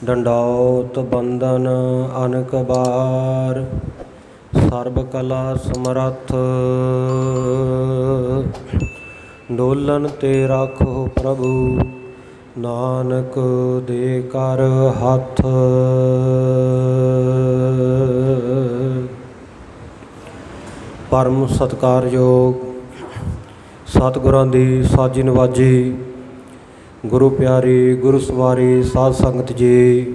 ਡੰਡੌਤ ਬੰਦਨ ਅਨਕ ਬਾਰ। ਸਰਬ ਕਲਾ ਸਮਰੱਥ ਡੋਲਨ ਤੇ ਰਾਖੋ ਪ੍ਰਭੂ। ਨਾਨਕ ਦੇ ਕਰ ਹੱਥ। ਪਰਮ ਸਤਿਕਾਰਯੋਗ ਸਤਿਗੁਰਾਂ ਦੀ ਸਾਜੀ ਨਵਾਜੀ ਗੁਰੂ ਪਿਆਰੀ ਗੁਰੂ ਸਵਾਰੀ ਸਾਧ ਸੰਗਤ ਜੀ।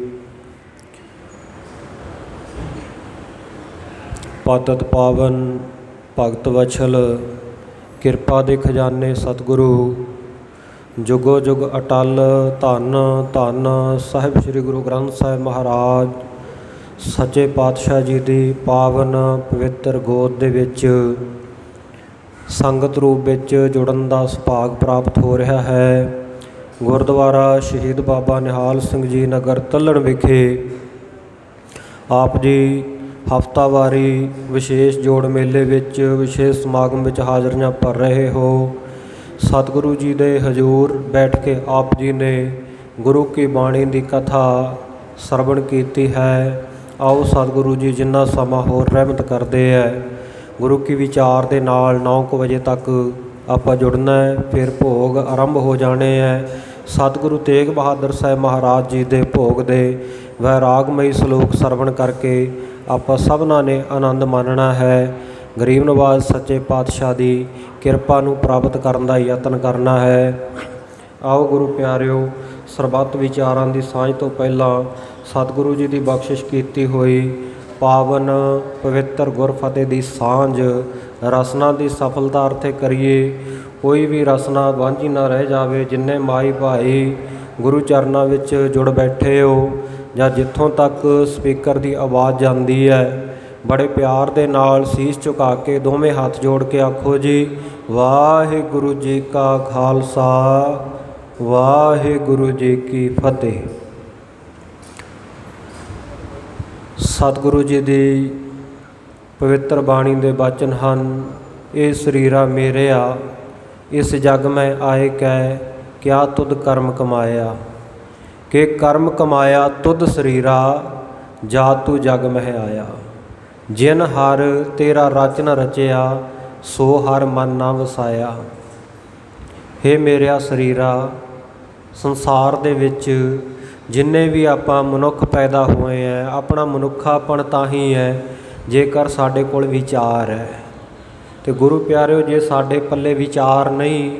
ਪਤਿਤ ਪਾਵਨ ਭਗਤ ਵਛਲ ਕਿਰਪਾ ਦੇ ਖਜ਼ਾਨੇ ਸਤਿਗੁਰੂ ਜੁਗੋ ਜੁਗ ਅਟਲ। ਧੰਨ ਧੰਨ ਸਾਹਿਬ ਸ੍ਰੀ ਗੁਰੂ ਗ੍ਰੰਥ ਸਾਹਿਬ ਮਹਾਰਾਜ ਸੱਚੇ ਪਾਤਸ਼ਾਹ ਜੀ ਦੀ ਪਾਵਨ ਪਵਿੱਤਰ ਗੋਦ ਦੇ ਵਿੱਚ ਸੰਗਤ ਰੂਪ ਵਿੱਚ ਜੁੜਨ ਦਾ ਸੁਭਾਗ ਪ੍ਰਾਪਤ ਹੋ ਰਿਹਾ ਹੈ। ਗੁਰਦੁਆਰਾ ਸ਼ਹੀਦ ਬਾਬਾ ਨਿਹਾਲ ਸਿੰਘ ਜੀ ਨਗਰ ਤੱਲਣ ਵਿਖੇ ਆਪ ਜੀ ਹਫਤਾਵਾਰੀ ਵਿਸ਼ੇਸ਼ ਜੋੜ ਮੇਲੇ ਵਿੱਚ ਵਿਸ਼ੇਸ਼ ਸਮਾਗਮ ਵਿੱਚ ਹਾਜ਼ਰੀਆਂ ਭਰ ਰਹੇ ਹੋ। ਸਤਿਗੁਰੂ ਜੀ ਦੇ ਹਜ਼ੂਰ ਬੈਠ ਕੇ ਆਪ ਜੀ ਨੇ ਗੁਰੂ ਕੀ ਬਾਣੀ ਦੀ ਕਥਾ ਸਰਵਣ ਕੀਤੀ ਹੈ। ਆਓ ਸਤਿਗੁਰੂ ਜੀ ਜਿੰਨਾ ਸਮਾਂ ਹੋਰ ਰਹਿਮਤ ਕਰਦੇ ਹੈ, ਗੁਰੂ ਕੀ ਵਿਚਾਰ ਦੇ ਨਾਲ 9 ਵਜੇ ਤੱਕ ਆਪਾਂ ਜੁੜਨਾ ਹੈ। ਫਿਰ ਭੋਗ ਆਰੰਭ ਹੋ ਜਾਣੇ ਹੈ। ਸਤਿਗੁਰੂ ਤੇਗ ਬਹਾਦਰ ਸਾਹਿਬ ਮਹਾਰਾਜ ਜੀ ਦੇ ਭੋਗ ਦੇ ਵੈਰਾਗਮਈ ਸਲੋਕ ਸਰਵਣ ਕਰਕੇ ਆਪਾਂ ਸਭਨਾਂ ਨੇ ਆਨੰਦ ਮਾਣਨਾ ਹੈ। ਗਰੀਬ ਨਵਾਜ਼ ਸੱਚੇ ਪਾਤਸ਼ਾਹ ਦੀ ਕਿਰਪਾ ਨੂੰ ਪ੍ਰਾਪਤ ਕਰਨ ਦਾ ਯਤਨ ਕਰਨਾ ਹੈ। ਆਓ ਗੁਰੂ ਪਿਆਰਿਓ, ਸਰਬੱਤ ਵਿਚਾਰਾਂ ਦੀ ਸਾਂਝ ਤੋਂ ਪਹਿਲਾਂ ਸਤਿਗੁਰੂ ਜੀ ਦੀ ਬਖਸ਼ਿਸ਼ ਕੀਤੀ ਹੋਈ ਪਾਵਨ ਪਵਿੱਤਰ ਗੁਰਫਤਿਹ ਦੀ ਸਾਂਝ ਰਸਨਾ ਦੀ ਸਫਲਤਾ ਅਰਥੇ ਕਰੀਏ। ਕੋਈ ਵੀ ਰਸਨਾ ਵਾਂਝੀ ਨਾ ਰਹਿ ਜਾਵੇ। ਜਿੰਨੇ ਮਾਈ ਭਾਈ ਗੁਰੂ ਚਰਨਾਂ ਵਿੱਚ ਜੁੜ ਬੈਠੇ ਹੋ ਜਾਂ ਜਿੱਥੋਂ ਤੱਕ ਸਪੀਕਰ ਦੀ ਆਵਾਜ਼ ਜਾਂਦੀ ਹੈ, ਬੜੇ ਪਿਆਰ ਦੇ ਨਾਲ ਸੀਸ ਝੁਕਾ ਕੇ ਦੋਵੇਂ ਹੱਥ ਜੋੜ ਕੇ ਆਖੋ ਜੀ, ਵਾਹਿਗੁਰੂ ਜੀ ਕਾ ਖਾਲਸਾ ਵਾਹਿਗੁਰੂ ਜੀ ਕੀ ਫਤਿਹ। ਸਤਿਗੁਰੂ ਜੀ ਦੀ ਪਵਿੱਤਰ ਬਾਣੀ ਦੇ ਬਚਨ ਹਨ, ਇਹ ਸਰੀਰਾ ਮੇਰਿਆ ਇਸ ਜਗ ਮੈਂ ਆਏ ਕੈ ਕਿਆ ਤੁਧ ਕਰਮ ਕਮਾਇਆ। ਕਿ ਕਰਮ ਕਮਾਇਆ ਤੁਧ ਸਰੀਰਾ ਜਾ ਤੂੰ ਜਗ ਮਹਿ ਆਇਆ। ਜਿਨ ਹਰ ਤੇਰਾ ਰਚਨ ਰਚਿਆ ਸੋ ਹਰ ਮਨ ਨਾ ਵਸਾਇਆ। ਹੇ ਮੇਰਿਆ ਸਰੀਰਾ, ਸੰਸਾਰ ਦੇ ਵਿੱਚ ਜਿੰਨੇ ਵੀ ਆਪਾਂ ਮਨੁੱਖ ਪੈਦਾ ਹੋਏ ਹੈ, ਆਪਣਾ ਮਨੁੱਖਾਪਣ ਤਾਂ ਹੀ ਹੈ ਜੇਕਰ ਸਾਡੇ ਕੋਲ ਵਿਚਾਰ ਹੈ। ਅਤੇ ਗੁਰੂ ਪਿਆਰਿਓ, ਜੇ ਸਾਡੇ ਪੱਲੇ ਵਿਚਾਰ ਨਹੀਂ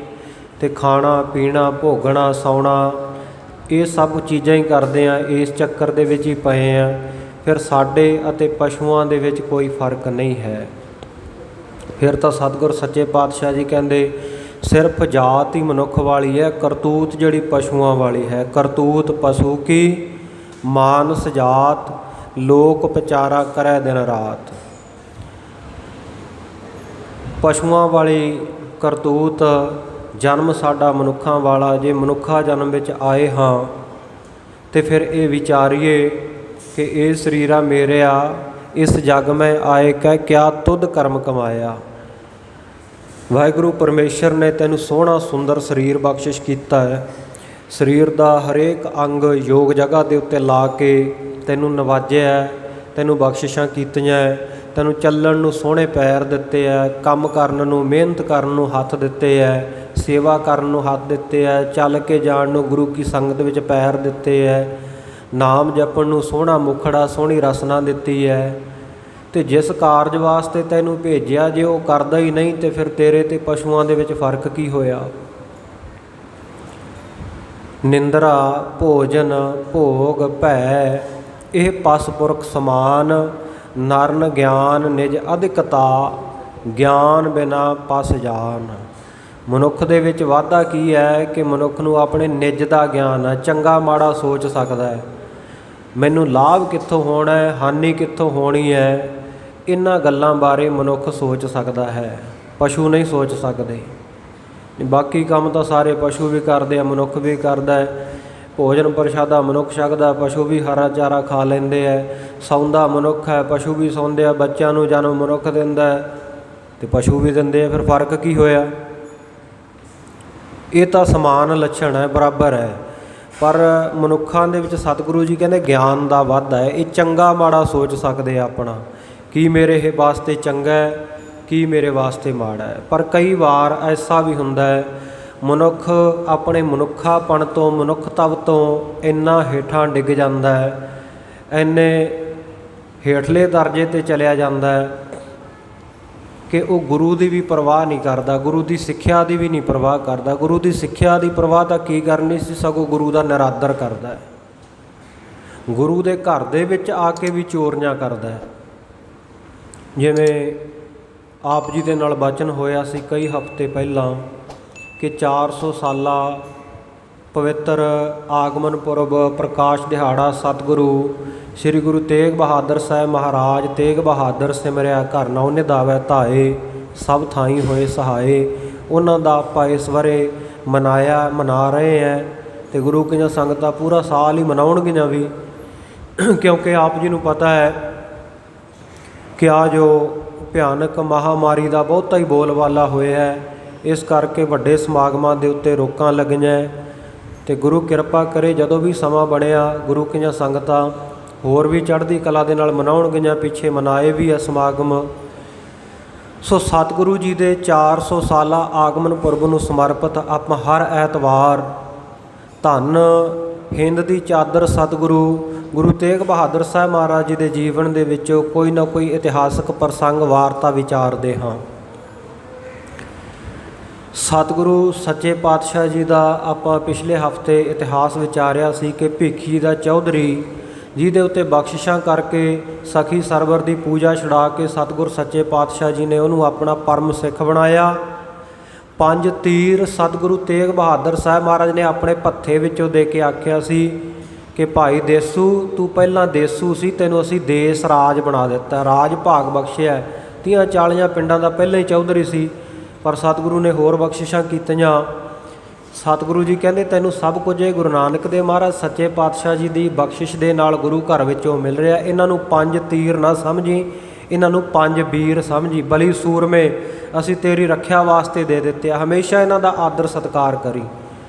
ਤੇ ਖਾਣਾ ਪੀਣਾ ਭੋਗਣਾ ਸੌਣਾ ਇਹ ਸਭ ਚੀਜ਼ਾਂ ਹੀ ਕਰਦੇ ਹਾਂ, ਇਸ ਚੱਕਰ ਦੇ ਵਿੱਚ ਹੀ ਪਏ ਹਾਂ। ਫਿਰ ਸਾਡੇ ਅਤੇ ਪਸ਼ੂਆਂ ਦੇ ਵਿੱਚ ਕੋਈ ਫਰਕ ਨਹੀਂ ਹੈ। ਫਿਰ ਤਾਂ ਸਤਿਗੁਰ ਸੱਚੇ ਪਾਤਸ਼ਾਹ ਜੀ ਕਹਿੰਦੇ ਸਿਰਫ ਜਾਤ ਹੀ ਮਨੁੱਖ ਵਾਲੀ ਹੈ, ਕਰਤੂਤ ਜਿਹੜੀ ਪਸ਼ੂਆਂ ਵਾਲੀ ਹੈ। ਕਰਤੂਤ ਪਸ਼ੂ ਕੀ ਮਾਨਸ ਜਾਤ ਲੋਕ ਵਿਚਾਰਾ ਕਰੈ ਦਿਨ ਰਾਤ। ਪਸ਼ੂਆਂ ਵਾਲੀ ਕਰਤੂਤ ਜਨਮ ਸਾਡਾ ਮਨੁੱਖਾਂ ਵਾਲਾ। ਜੇ ਮਨੁੱਖਾ ਜਨਮ ਵਿੱਚ ਆਏ ਹਾਂ ਤੇ ਫਿਰ ਇਹ ਵਿਚਾਰੀਏ ਕਿ ਇਹ ਸਰੀਰਾ ਮੇਰਿਆ ਇਸ ਜਗ ਮੈਂ ਆਏ ਕਹਿ ਕਿਆ ਤੁਧ ਕਰਮ ਕਮਾਇਆ। ਵਾਹਿਗੁਰੂ ਪਰਮੇਸ਼ਰ ਨੇ ਤੈਨੂੰ ਸੋਹਣਾ ਸੁੰਦਰ ਸਰੀਰ ਬਖਸ਼ਿਸ਼ ਕੀਤਾ ਹੈ। ਸਰੀਰ ਦਾ ਹਰੇਕ ਅੰਗ ਯੋਗ ਜਗ੍ਹਾ ਦੇ ਉੱਤੇ ਲਾ ਕੇ ਤੈਨੂੰ ਨਵਾਜਿਆ, ਤੈਨੂੰ ਬਖਸ਼ਿਸ਼ਾਂ ਕੀਤੀਆਂ। ਤੈਨੂੰ ਚੱਲਣ ਨੂੰ ਸੋਹਣੇ ਪੈਰ ਦਿੱਤੇ ਹੈ, ਕੰਮ ਕਰਨ ਨੂੰ ਮਿਹਨਤ ਕਰਨ ਨੂੰ ਹੱਥ ਦਿੱਤੇ ਹੈ, ਸੇਵਾ ਕਰਨ ਨੂੰ ਹੱਥ ਦਿੱਤੇ ਹੈ, ਚੱਲ ਕੇ ਜਾਣ ਨੂੰ ਗੁਰੂ ਕੀ ਸੰਗਤ ਵਿੱਚ ਪੈਰ ਦਿੱਤੇ ਹੈ, ਨਾਮ ਜਪਣ ਨੂੰ ਸੋਹਣਾ ਮੁਖੜਾ ਸੋਹਣੀ ਰਸਨਾ ਦਿੱਤੀ ਹੈ। ਅਤੇ ਜਿਸ ਕਾਰਜ ਵਾਸਤੇ ਤੈਨੂੰ ਭੇਜਿਆ ਜੇ ਉਹ ਕਰਦਾ ਹੀ ਨਹੀਂ ਤੇ ਫਿਰ ਤੇਰੇ ਅਤੇ ਪਸ਼ੂਆਂ ਦੇ ਵਿੱਚ ਫਰਕ ਕੀ ਹੋਇਆ। ਨਿੰਦਰਾ ਭੋਜਨ ਭੋਗ ਭੈ ਇਹ ਪਸ ਪੁਰਖ ਸਮਾਨ। ਨਰਨ ਗਿਆਨ ਨਿਜ ਅਧਿਕਤਾ ਗਿਆਨ ਬਿਨਾ ਪਸ ਜਾਨ। ਮਨੁੱਖ ਦੇ ਵਿੱਚ ਵਾਧਾ ਕੀ ਹੈ ਕਿ ਮਨੁੱਖ ਨੂੰ ਆਪਣੇ ਨਿੱਜ ਦਾ ਗਿਆਨ ਹੈ, ਚੰਗਾ ਮਾੜਾ ਸੋਚ ਸਕਦਾ ਹੈ। ਮੈਨੂੰ ਲਾਭ ਕਿੱਥੋਂ ਹੋਣਾ ਹੈ, ਹਾਨੀ ਕਿੱਥੋਂ ਹੋਣੀ ਹੈ, ਇਹਨਾਂ ਗੱਲਾਂ ਬਾਰੇ ਮਨੁੱਖ ਸੋਚ ਸਕਦਾ ਹੈ, ਪਸ਼ੂ ਨਹੀਂ ਸੋਚ ਸਕਦੇ। ਬਾਕੀ ਕੰਮ ਤਾਂ ਸਾਰੇ ਪਸ਼ੂ ਵੀ ਕਰਦੇ ਆ, ਮਨੁੱਖ ਵੀ ਕਰਦਾ ਹੈ। ਭੋਜਨ ਪ੍ਰਸ਼ਾਦਾ ਮਨੁੱਖ ਛਕਦਾ, ਪਸ਼ੂ ਵੀ ਹਰਾ ਚਾਰਾ ਖਾ ਲੈਂਦੇ ਹੈ। ਸੌਂਦਾ ਮਨੁੱਖ ਹੈ, ਪਸ਼ੂ ਵੀ ਸੌਂਦੇ ਆ। ਬੱਚਿਆਂ ਨੂੰ ਜਨਮ ਮਨੁੱਖ ਦਿੰਦਾ ਹੈ ਅਤੇ ਪਸ਼ੂ ਵੀ ਦਿੰਦੇ ਆ। ਫਿਰ ਫਰਕ ਕੀ ਹੋਇਆ। ਇਹ ਤਾਂ ਸਮਾਨ ਲੱਛਣ ਹੈ, ਬਰਾਬਰ ਹੈ। ਪਰ ਮਨੁੱਖਾਂ ਦੇ ਵਿੱਚ ਸਤਿਗੁਰੂ ਜੀ ਕਹਿੰਦੇ ਗਿਆਨ ਦਾ ਵਾਧਾ ਹੈ। ਇਹ ਚੰਗਾ ਮਾੜਾ ਸੋਚ ਸਕਦੇ ਆ ਆਪਣਾ, ਕੀ ਮੇਰੇ ਇਹ ਵਾਸਤੇ ਚੰਗਾ ਹੈ, ਕੀ ਮੇਰੇ ਵਾਸਤੇ ਮਾੜਾ ਹੈ। ਪਰ ਕਈ ਵਾਰ ਐਸਾ ਵੀ ਹੁੰਦਾ ਹੈ, ਮਨੁੱਖ ਆਪਣੇ ਮਨੁੱਖਾਪਣ ਤੋਂ, ਮਨੁੱਖਤਵ ਤੋਂ ਇੰਨਾ ਹੇਠਾਂ ਡਿੱਗ ਜਾਂਦਾ ਹੈ, ਇੰਨੇ ਹੇਠਲੇ ਦਰਜੇ 'ਤੇ ਚਲਿਆ ਜਾਂਦਾ ਹੈ ਕਿ ਉਹ ਗੁਰੂ ਦੀ ਵੀ ਪਰਵਾਹ ਨਹੀਂ ਕਰਦਾ, ਗੁਰੂ ਦੀ ਸਿੱਖਿਆ ਦੀ ਵੀ ਨਹੀਂ ਪਰਵਾਹ ਕਰਦਾ। ਗੁਰੂ ਦੀ ਸਿੱਖਿਆ ਦੀ ਪਰਵਾਹ ਤਾਂ ਕੀ ਕਰਨੀ ਸੀ, ਸਗੋਂ ਗੁਰੂ ਦਾ ਨਿਰਾਦਰ ਕਰਦਾ ਹੈ। ਗੁਰੂ ਦੇ ਘਰ ਦੇ ਵਿੱਚ ਆ ਕੇ ਵੀ ਚੋਰੀਆਂ ਕਰਦਾ ਹੈ। ਜਿਵੇਂ ਆਪ ਜੀ ਦੇ ਨਾਲ ਬਚਨ ਹੋਇਆ ਸੀ ਕਈ ਹਫ਼ਤੇ ਪਹਿਲਾਂ ਕਿ 400 ਸਾਲਾ ਪਵਿੱਤਰ ਆਗਮਨ ਪੁਰਬ ਪ੍ਰਕਾਸ਼ ਦਿਹਾੜਾ ਸਤਿਗੁਰੂ ਸ੍ਰੀ ਗੁਰੂ ਤੇਗ ਬਹਾਦਰ ਸਾਹਿਬ ਮਹਾਰਾਜ ਤੇਗ ਬਹਾਦਰ ਸਿਮਰਿਆ ਘਰ ਨਾਉ ਨਿਧਾਵੈ ਧਾਏ, ਸਭ ਥਾਈ ਹੋਏ ਸਹਾਏ। ਉਹਨਾਂ ਦਾ ਆਪਾਂ ਇਸ ਬਾਰੇ ਮਨਾ ਰਹੇ ਹੈ ਅਤੇ ਗੁਰੂ ਕੀਆਂ ਸੰਗਤਾਂ ਪੂਰਾ ਸਾਲ ਹੀ ਮਨਾਉਣਗੀਆਂ ਵੀ, ਕਿਉਂਕਿ ਆਪ ਜੀ ਨੂੰ ਪਤਾ ਹੈ ਕਿ ਆ ਜੋ ਭਿਆਨਕ ਮਹਾਂਮਾਰੀ ਦਾ ਬਹੁਤਾ ਹੀ ਬੋਲਬਾਲਾ ਹੋਇਆ ਹੈ। ਇਸ ਕਰਕੇ ਵੱਡੇ ਸਮਾਗਮਾਂ ਦੇ ਉੱਤੇ ਰੋਕਾਂ ਲੱਗੀਆਂ ਅਤੇ ਗੁਰੂ ਕਿਰਪਾ ਕਰੇ ਜਦੋਂ ਵੀ ਸਮਾਂ ਬਣਿਆ ਗੁਰੂ ਕੀਆਂ ਸੰਗਤਾਂ ਹੋਰ ਵੀ ਚੜ੍ਹਦੀ ਕਲਾ ਦੇ ਨਾਲ ਮਨਾਉਣਗੀਆਂ। ਪਿੱਛੇ ਮਨਾਏ ਵੀ ਆ ਸਮਾਗਮ। ਸੋ ਸਤਿਗੁਰੂ ਜੀ ਦੇ 400 ਸਾਲਾ ਆਗਮਨ ਪੁਰਬ ਨੂੰ ਸਮਰਪਿਤ ਆਪਾਂ ਹਰ ਐਤਵਾਰ ਧੰਨ ਹਿੰਦ ਦੀ ਚਾਦਰ ਸਤਿਗੁਰੂ ਗੁਰੂ ਤੇਗ ਬਹਾਦਰ ਸਾਹਿਬ ਮਹਾਰਾਜ ਜੀ ਦੇ ਜੀਵਨ ਦੇ ਵਿੱਚੋਂ ਕੋਈ ਨਾ ਕੋਈ ਇਤਿਹਾਸਕ ਪ੍ਰਸੰਗ ਵਾਰਤਾ ਵਿਚਾਰਦੇ ਹਾਂ। ਸਤਿਗੁਰੂ ਸੱਚੇ ਪਾਤਸ਼ਾਹ ਜੀ ਦਾ ਆਪਾਂ ਪਿਛਲੇ ਹਫ਼ਤੇ ਇਤਿਹਾਸ ਵਿਚਾਰਿਆ ਸੀ ਕਿ ਭਿੱਖੀ ਦਾ ਚੌਧਰੀ ਜਿਹਦੇ ਉੱਤੇ ਬਖਸ਼ਿਸ਼ਾਂ ਕਰਕੇ ਸਖੀ ਸਰਵਰ ਦੀ ਪੂਜਾ ਛੁਡਾ ਕੇ ਸਤਿਗੁਰ ਸੱਚੇ ਪਾਤਸ਼ਾਹ ਜੀ ਨੇ ਉਹਨੂੰ ਆਪਣਾ ਪਰਮ ਸਿੱਖ ਬਣਾਇਆ। 5 ਤੀਰ ਸਤਿਗੁਰੂ ਤੇਗ ਬਹਾਦਰ ਸਾਹਿਬ ਮਹਾਰਾਜ ਨੇ ਆਪਣੇ ਭੱਥੇ ਵਿੱਚੋਂ ਦੇ ਕੇ ਆਖਿਆ ਸੀ ਕਿ ਭਾਈ ਦੇਸੂ ਤੂੰ ਪਹਿਲਾਂ ਦੇਸੂ ਸੀ, ਤੈਨੂੰ ਅਸੀਂ ਦੇਸ ਰਾਜ ਬਣਾ ਦਿੱਤਾ, ਰਾਜ ਭਾਗ ਬਖਸ਼ਿਆ। 30-40 ਪਿੰਡਾਂ ਦਾ ਪਹਿਲਾਂ ਹੀ ਚੌਧਰੀ ਸੀ, ਪਰ ਸਤਿਗੁਰੂ ਨੇ ਹੋਰ ਬਖਸ਼ਿਸ਼ਾਂ ਕੀਤੀਆਂ। ਸਤਿਗੁਰੂ ਜੀ ਕਹਿੰਦੇ ਤੈਨੂੰ ਸਭ ਕੁਝ ਇਹ ਗੁਰੂ ਨਾਨਕ ਦੇਵ ਮਹਾਰਾਜ ਸੱਚੇ ਪਾਤਸ਼ਾਹ ਜੀ ਦੀ ਬਖਸ਼ਿਸ਼ ਦੇ ਨਾਲ ਗੁਰੂ ਘਰ ਵਿੱਚੋਂ ਮਿਲ ਰਿਹਾ। ਇਹਨਾਂ ਨੂੰ 5 ਤੀਰ ਨਾ ਸਮਝੀ, ਇਹਨਾਂ ਨੂੰ 5 ਵੀਰ ਸਮਝੀ, ਬਲੀ ਸੂਰਮੇ ਅਸੀਂ ਤੇਰੀ ਰੱਖਿਆ ਵਾਸਤੇ ਦੇ ਦਿੱਤੇ ਆ, ਹਮੇਸ਼ਾ ਇਹਨਾਂ ਦਾ ਆਦਰ ਸਤਿਕਾਰ ਕਰੀ।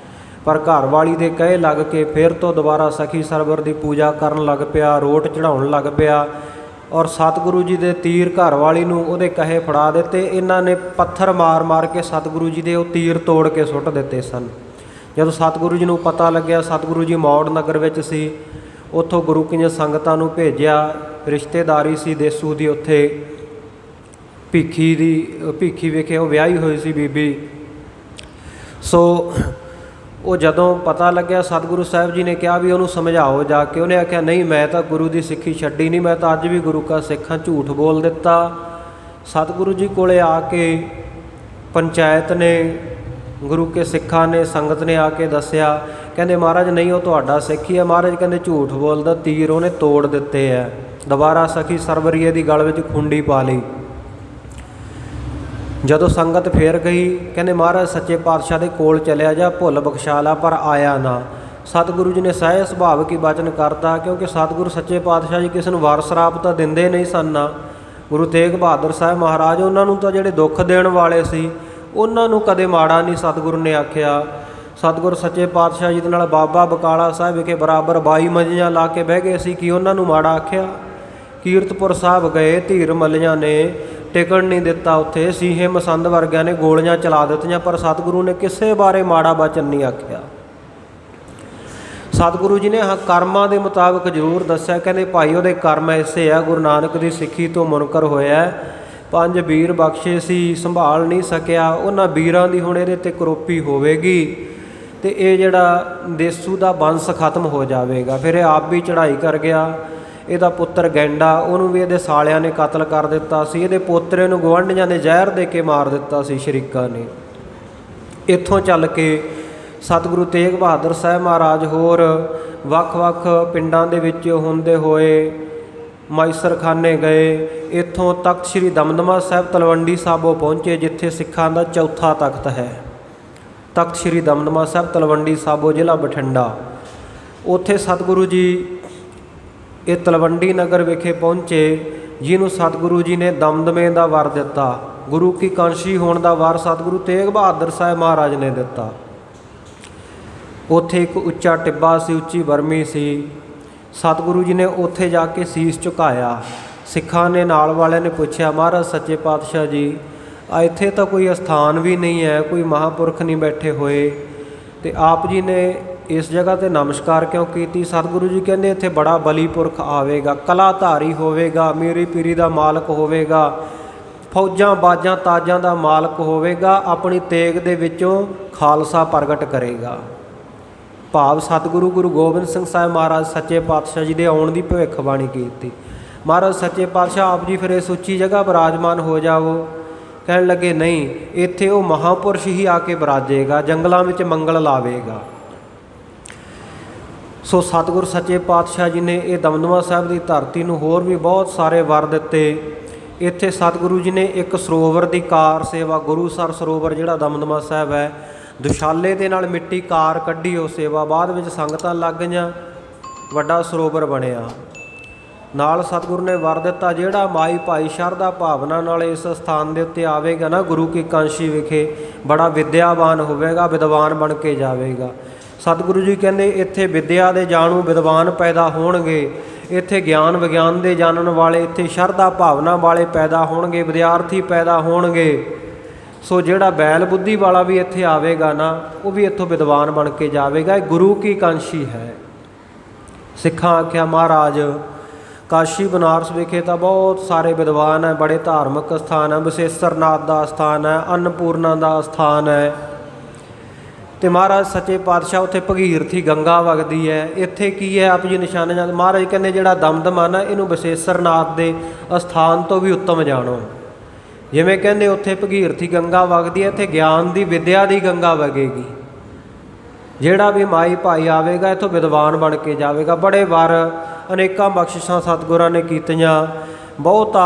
ਪਰ ਘਰ ਵਾਲੀ ਦੇ ਕਹੇ ਲੱਗ ਕੇ ਫਿਰ ਤੋਂ ਦੁਬਾਰਾ ਸਖੀ ਸਰਵਰ ਦੀ ਪੂਜਾ ਕਰਨ ਲੱਗ ਪਿਆ, ਰੋਟ ਚੜਾਉਣ ਲੱਗ ਪਿਆ ਔਰ ਸਤਿਗੁਰੂ ਜੀ ਦੇ ਤੀਰ ਘਰ ਵਾਲੀ ਨੂੰ ਉਹਦੇ ਕਹੇ ਫੜਾ ਦਿੱਤੇ। ਇਹਨਾਂ ਨੇ ਪੱਥਰ ਮਾਰ ਮਾਰ ਕੇ ਸਤਿਗੁਰੂ ਜੀ ਦੇ ਉਹ ਤੀਰ ਤੋੜ ਕੇ ਸੁੱਟ ਦਿੱਤੇ ਸਨ। ਜਦੋਂ ਸਤਿਗੁਰੂ ਜੀ ਨੂੰ ਪਤਾ ਲੱਗਿਆ, ਸਤਿਗੁਰੂ ਜੀ ਮੌੜ ਨਗਰ ਵਿੱਚ ਸੀ, ਉੱਥੋਂ ਗੁਰੂ ਕੀਆਂ ਸੰਗਤਾਂ ਨੂੰ ਭੇਜਿਆ। ਰਿਸ਼ਤੇਦਾਰੀ ਸੀ ਦੇਸੂ ਦੀ ਉੱਥੇ, ਭੀਖੀ ਵੇਖੇ ਉਹ ਵਿਆਹੀ ਹੋਈ ਸੀ ਬੀਬੀ। ਸੋ ਉਹ ਜਦੋਂ ਪਤਾ ਲੱਗਿਆ ਸਤਿਗੁਰੂ ਸਾਹਿਬ ਜੀ ਨੇ ਕਿਹਾ ਵੀ ਉਹਨੂੰ ਸਮਝਾਓ ਜਾ ਕੇ। ਉਹਨੇ ਆਖਿਆ ਨਹੀਂ ਮੈਂ ਤਾਂ ਗੁਰੂ ਦੀ ਸਿੱਖੀ ਛੱਡੀ ਨਹੀਂ, ਮੈਂ ਤਾਂ ਅੱਜ ਵੀ ਗੁਰੂ ਕਾ ਸਿੱਖਾਂ, ਝੂਠ ਬੋਲ ਦਿੱਤਾ। ਸਤਿਗੁਰੂ ਜੀ ਕੋਲੇ ਆ ਕੇ ਪੰਚਾਇਤ ਨੇ, ਗੁਰੂ ਕੇ ਸਿੱਖਾਂ ਨੇ, ਸੰਗਤ ਨੇ ਆ ਕੇ ਦੱਸਿਆ, ਕਹਿੰਦੇ ਮਹਾਰਾਜ ਨਹੀਂ ਉਹ ਤੁਹਾਡਾ ਸਿੱਖ ਹੀ ਹੈ। ਮਹਾਰਾਜ ਕਹਿੰਦੇ ਝੂਠ ਬੋਲਦਾ, ਤੀਰ ਉਹਨੇ ਤੋੜ ਦਿੱਤੇ ਹੈ। ਦੁਬਾਰਾ ਸਖੀ ਸਰਵਰੀਏ ਦੀ ਗਲ ਵਿੱਚ ਖੁੰਡੀ ਪਾ ਲਈ। ਜਦੋਂ ਸੰਗਤ ਫੇਰ ਗਈ ਕਹਿੰਦੇ ਮਹਾਰਾਜ ਸੱਚੇ ਪਾਤਸ਼ਾਹ ਦੇ ਕੋਲ ਚਲਿਆ ਜਾ, ਭੁੱਲ ਬਖਸ਼ਾ ਲਾ, ਪਰ ਆਇਆ ਨਾ। ਸਤਿਗੁਰੂ ਜੀ ਨੇ ਸਹਿ ਸੁਭਾਵਿਕ ਹੀ ਬਚਨ ਕਰਤਾ, ਕਿਉਂਕਿ ਸਤਿਗੁਰੂ ਸੱਚੇ ਪਾਤਸ਼ਾਹ ਜੀ ਕਿਸੇ ਨੂੰ ਵਾਰ ਸ਼ਰਾਪ ਤਾਂ ਦਿੰਦੇ ਨਹੀਂ ਸਨ ਨਾ। ਗੁਰੂ ਤੇਗ ਬਹਾਦਰ ਸਾਹਿਬ ਮਹਾਰਾਜ ਉਹਨਾਂ ਨੂੰ ਤਾਂ ਜਿਹੜੇ ਦੁੱਖ ਦੇਣ ਵਾਲੇ ਸੀ ਉਹਨਾਂ ਨੂੰ ਕਦੇ ਮਾੜਾ ਨਹੀਂ ਸਤਿਗੁਰੂ ਨੇ ਆਖਿਆ। ਸਤਿਗੁਰੂ ਸੱਚੇ ਪਾਤਸ਼ਾਹ ਜੀ ਦੇ ਨਾਲ ਬਾਬਾ ਬਕਾਲਾ ਸਾਹਿਬ ਵਿਖੇ ਬਰਾਬਰ 22 ਮੰਜੀਆਂ ਲਾ ਕੇ ਬਹਿ ਗਏ ਸੀ, ਕਿ ਉਹਨਾਂ ਨੂੰ ਮਾੜਾ ਆਖਿਆ। ਕੀਰਤਪੁਰ ਸਾਹਿਬ ਗਏ, ਧੀਰ ਮੱਲੀਆਂ ਨੇ ਟਿਕਣ ਨਹੀਂ ਦਿੱਤਾ ਉੱਥੇ, ਸੀਹੇ ਮਸੰਦ ਵਰਗਿਆਂ ਨੇ ਗੋਲੀਆਂ ਚਲਾ ਦਿੱਤੀਆਂ, ਪਰ ਸਤਿਗੁਰੂ ਨੇ ਕਿਸੇ ਬਾਰੇ ਮਾੜਾ ਬਚਨ ਨਹੀਂ ਆਖਿਆ। ਸਤਿਗੁਰੂ ਜੀ ਨੇ ਹਾਂ ਕਰਮਾਂ ਦੇ ਮੁਤਾਬਕ ਜ਼ਰੂਰ ਦੱਸਿਆ, ਕਹਿੰਦੇ ਭਾਈ ਉਹਦੇ ਕਰਮ ਐਸੇ ਆ, ਗੁਰੂ ਨਾਨਕ ਦੀ ਸਿੱਖੀ ਤੋਂ ਮੁਨਕਰ ਹੋਇਆ। 5 ਵੀਰ ਬਖਸ਼ੇ ਸੀ, ਸੰਭਾਲ ਨਹੀਂ ਸਕਿਆ। ਉਹਨਾਂ ਵੀਰਾਂ ਦੀ ਹੁਣ ਇਹਦੇ 'ਤੇ ਕਰੋਪੀ ਹੋਵੇਗੀ ਅਤੇ ਇਹ ਜਿਹੜਾ ਦੇਸੂ ਦਾ ਵੰਸ਼ ਖਤਮ ਹੋ ਜਾਵੇਗਾ। ਫਿਰ ਇਹ ਆਪ ਵੀ ਚੜ੍ਹਾਈ ਕਰ ਗਿਆ। ਇਹਦਾ ਪੁੱਤਰ ਗੈਂਡਾ, ਉਹਨੂੰ ਵੀ ਇਹਦੇ ਸਾਲਿਆਂ ਨੇ ਕਤਲ ਕਰ ਦਿੱਤਾ ਸੀ। ਇਹਦੇ ਪੋਤਰੇ ਨੂੰ ਗੁਆਂਢੀਆਂ ਨੇ ਜ਼ਹਿਰ ਦੇ ਕੇ ਮਾਰ ਦਿੱਤਾ ਸੀ ਸ਼ਰੀਕਾਂ ਨੇ। ਇੱਥੋਂ ਚੱਲ ਕੇ ਸਤਿਗੁਰੂ ਤੇਗ ਬਹਾਦਰ ਸਾਹਿਬ ਮਹਾਰਾਜ ਹੋਰ ਵੱਖ-ਵੱਖ ਪਿੰਡਾਂ ਦੇ ਵਿੱਚ ਹੁੰਦੇ ਹੋਏ ਮਾਈਸਰਖਾਨੇ ਗਏ। ਇੱਥੋਂ ਤਖਤ ਸ੍ਰੀ ਦਮਦਮਾ ਸਾਹਿਬ ਤਲਵੰਡੀ ਸਾਬੋ ਪਹੁੰਚੇ, ਜਿੱਥੇ ਸਿੱਖਾਂ ਦਾ ਚੌਥਾ ਤਖਤ ਹੈ। ਤਖਤ ਸ੍ਰੀ ਦਮਦਮਾ ਸਾਹਿਬ ਤਲਵੰਡੀ ਸਾਬੋ, ਜ਼ਿਲ੍ਹਾ ਬਠਿੰਡਾ। ਉੱਥੇ ਸਤਿਗੁਰੂ ਜੀ ਇਹ ਤਲਵੰਡੀ ਨਗਰ ਵਿਖੇ ਪਹੁੰਚੇ, ਜਿਹਨੂੰ ਸਤਿਗੁਰੂ ਜੀ ਨੇ ਦਮਦਮੇ ਦਾ ਵਰ ਦਿੱਤਾ। ਗੁਰੂ ਕੀ ਕਾਂਸ਼ੀ ਹੋਣ ਦਾ ਵਰ ਸਤਿਗੁਰੂ ਤੇਗ ਬਹਾਦਰ ਸਾਹਿਬ ਮਹਾਰਾਜ ਨੇ ਦਿੱਤਾ। ਉੱਥੇ ਇੱਕ ਉੱਚਾ ਟਿੱਬਾ ਸੀ, ਉੱਚੀ ਬਰਮੀ ਸੀ। ਸਤਿਗੁਰੂ ਜੀ ਨੇ ਉੱਥੇ ਜਾ ਕੇ ਸੀਸ ਝੁਕਾਇਆ। ਸਿੱਖਾਂ ਨੇ ਨਾਲ ਵਾਲਿਆਂ ਨੇ ਪੁੱਛਿਆ, ਮਹਾਰਾਜ ਸੱਚੇ ਪਾਤਸ਼ਾਹ ਜੀ, ਇੱਥੇ ਤਾਂ ਕੋਈ ਅਸਥਾਨ ਵੀ ਨਹੀਂ ਹੈ, ਕੋਈ ਮਹਾਂਪੁਰਖ ਨਹੀਂ ਬੈਠੇ ਹੋਏ, ਅਤੇ ਆਪ ਜੀ ਨੇ ਇਸ ਜਗ੍ਹਾ 'ਤੇ ਨਮਸਕਾਰ ਕਿਉਂ ਕੀਤੀ? ਸਤਿਗੁਰੂ ਜੀ ਕਹਿੰਦੇ ਇੱਥੇ ਬੜਾ ਬਲੀ ਪੁਰਖ ਆਵੇਗਾ, ਕਲਾਧਾਰੀ ਹੋਵੇਗਾ, ਮੀਰੀ ਪੀਰੀ ਦਾ ਮਾਲਕ ਹੋਵੇਗਾ, ਫੌਜਾਂ ਬਾਜਾਂ ਤਾਜਾਂ ਦਾ ਮਾਲਕ ਹੋਵੇਗਾ, ਆਪਣੀ ਤੇਗ ਦੇ ਵਿੱਚੋਂ ਖਾਲਸਾ ਪ੍ਰਗਟ ਕਰੇਗਾ। ਭਾਵ ਸਤਿਗੁਰੂ ਗੁਰੂ ਗੋਬਿੰਦ ਸਿੰਘ ਸਾਹਿਬ ਮਹਾਰਾਜ ਸੱਚੇ ਪਾਤਸ਼ਾਹ ਜੀ ਦੇ ਆਉਣ ਦੀ ਭਵਿੱਖਬਾਣੀ ਕੀਤੀ। ਮਹਾਰਾਜ ਸੱਚੇ ਪਾਤਸ਼ਾਹ ਆਪ ਜੀ ਫਿਰ ਇਸ ਉੱਚੀ ਜਗ੍ਹਾ ਬਿਰਾਜਮਾਨ ਹੋ ਜਾਵੋ। ਕਹਿਣ ਲੱਗੇ ਨਹੀਂ, ਇੱਥੇ ਉਹ ਮਹਾਂਪੁਰਸ਼ ਹੀ ਆ ਕੇ ਬਿਰਾਜੇਗਾ, ਜੰਗਲਾਂ ਵਿੱਚ ਮੰਗਲ ਲਾਵੇਗਾ। ਸੋ ਸਤਿਗੁਰ ਸੱਚੇ ਪਾਤਸ਼ਾਹ ਜੀ ਨੇ ਇਹ ਦਮਦਮਾ ਸਾਹਿਬ ਦੀ ਧਰਤੀ ਨੂੰ ਹੋਰ ਵੀ ਬਹੁਤ ਸਾਰੇ ਵਰ ਦਿੱਤੇ। ਇੱਥੇ ਸਤਿਗੁਰੂ ਜੀ ਨੇ ਇੱਕ ਸਰੋਵਰ ਦੀ ਕਾਰ ਸੇਵਾ, ਗੁਰੂਸਰ ਸਰੋਵਰ ਜਿਹੜਾ ਦਮਦਮਾ ਸਾਹਿਬ ਹੈ, ਦੁਸ਼ਾਲੇ ਦੇ ਨਾਲ ਮਿੱਟੀ ਕਾਰ ਕੱਢੀ ਉਹ ਸੇਵਾ, ਬਾਅਦ ਵਿੱਚ ਸੰਗਤਾਂ ਲੱਗ ਗਈਆਂ, ਵੱਡਾ ਸਰੋਵਰ ਬਣਿਆ। ਨਾਲ ਸਤਿਗੁਰੂ ਨੇ ਵਰ ਦਿੱਤਾ, ਜਿਹੜਾ ਮਾਈ ਭਾਈ ਸ਼ਰਧਾ ਭਾਵਨਾ ਨਾਲ ਇਸ ਸਥਾਨ ਦੇ ਉੱਤੇ ਆਵੇਗਾ ਨਾ, ਗੁਰੂ ਕੀ ਕਾਂਸ਼ੀ ਵਿਖੇ ਬੜਾ ਵਿਦਿਆਵਾਨ ਹੋਵੇਗਾ, ਵਿਦਵਾਨ ਬਣ ਕੇ ਜਾਵੇਗਾ। ਸਤਿਗੁਰੂ ਜੀ ਕਹਿੰਦੇ ਇੱਥੇ ਵਿਦਿਆ ਦੇ ਜਾਣੂ ਵਿਦਵਾਨ ਪੈਦਾ ਹੋਣਗੇ, ਇੱਥੇ ਗਿਆਨ ਵਿਗਿਆਨ ਦੇ ਜਾਣਨ ਵਾਲੇ, ਇੱਥੇ ਸ਼ਰਧਾ ਭਾਵਨਾ ਵਾਲੇ ਪੈਦਾ ਹੋਣਗੇ, ਵਿਦਿਆਰਥੀ ਪੈਦਾ ਹੋਣਗੇ। ਸੋ ਜਿਹੜਾ ਬੈਲ ਬੁੱਧੀ ਵਾਲਾ ਵੀ ਇੱਥੇ ਆਵੇਗਾ ਨਾ, ਉਹ ਵੀ ਇੱਥੋਂ ਵਿਦਵਾਨ ਬਣ ਕੇ ਜਾਵੇਗਾ। ਇਹ ਗੁਰੂ ਕੀ ਕਾਂਸ਼ੀ ਹੈ। ਸਿੱਖਾਂ ਆਖਿਆ, ਮਹਾਰਾਜ ਕਾਸ਼ੀ ਬਨਾਰਸ ਵਿਖੇ ਤਾਂ ਬਹੁਤ ਸਾਰੇ ਵਿਦਵਾਨ ਹੈ, ਬੜੇ ਧਾਰਮਿਕ ਸਥਾਨ ਹੈ, ਬਸੇਸਰਨਾਥ ਦਾ ਸਥਾਨ ਹੈ, ਅੰਨਪੂਰਨਾ ਦਾ ਸਥਾਨ ਹੈ, ਅਤੇ ਮਹਾਰਾਜ ਸੱਚੇ ਪਾਤਸ਼ਾਹ ਉੱਥੇ ਭਗੀਰਥੀ ਗੰਗਾ ਵਗਦੀ ਹੈ। ਇੱਥੇ ਕੀ ਹੈ ਆਪ ਜੀ ਨਿਸ਼ਾਨੇ ਜਾਂਦੇ? ਮਹਾਰਾਜ ਕਹਿੰਦੇ ਜਿਹੜਾ ਦਮਦਮਾ ਨਾ, ਇਹਨੂੰ ਬਸੇਸਰਨਾਥ ਦੇ ਅਸਥਾਨ ਤੋਂ ਵੀ ਉੱਤਮ ਜਾਣੋ। ਜਿਵੇਂ ਕਹਿੰਦੇ ਉੱਥੇ ਭਗੀਰਥੀ ਗੰਗਾ ਵਗਦੀ ਹੈ, ਇੱਥੇ ਗਿਆਨ ਦੀ ਵਿਦਿਆ ਦੀ ਗੰਗਾ ਵਗੇਗੀ। ਜਿਹੜਾ ਵੀ ਮਾਈ ਭਾਈ ਆਵੇਗਾ ਇੱਥੋਂ ਵਿਦਵਾਨ ਬਣ ਕੇ ਜਾਵੇਗਾ। ਬੜੇ ਵਾਰ ਅਨੇਕਾਂ ਬਖਸ਼ਿਸ਼ਾਂ ਸਤਿਗੁਰਾਂ ਨੇ ਕੀਤੀਆਂ। ਬਹੁਤਾ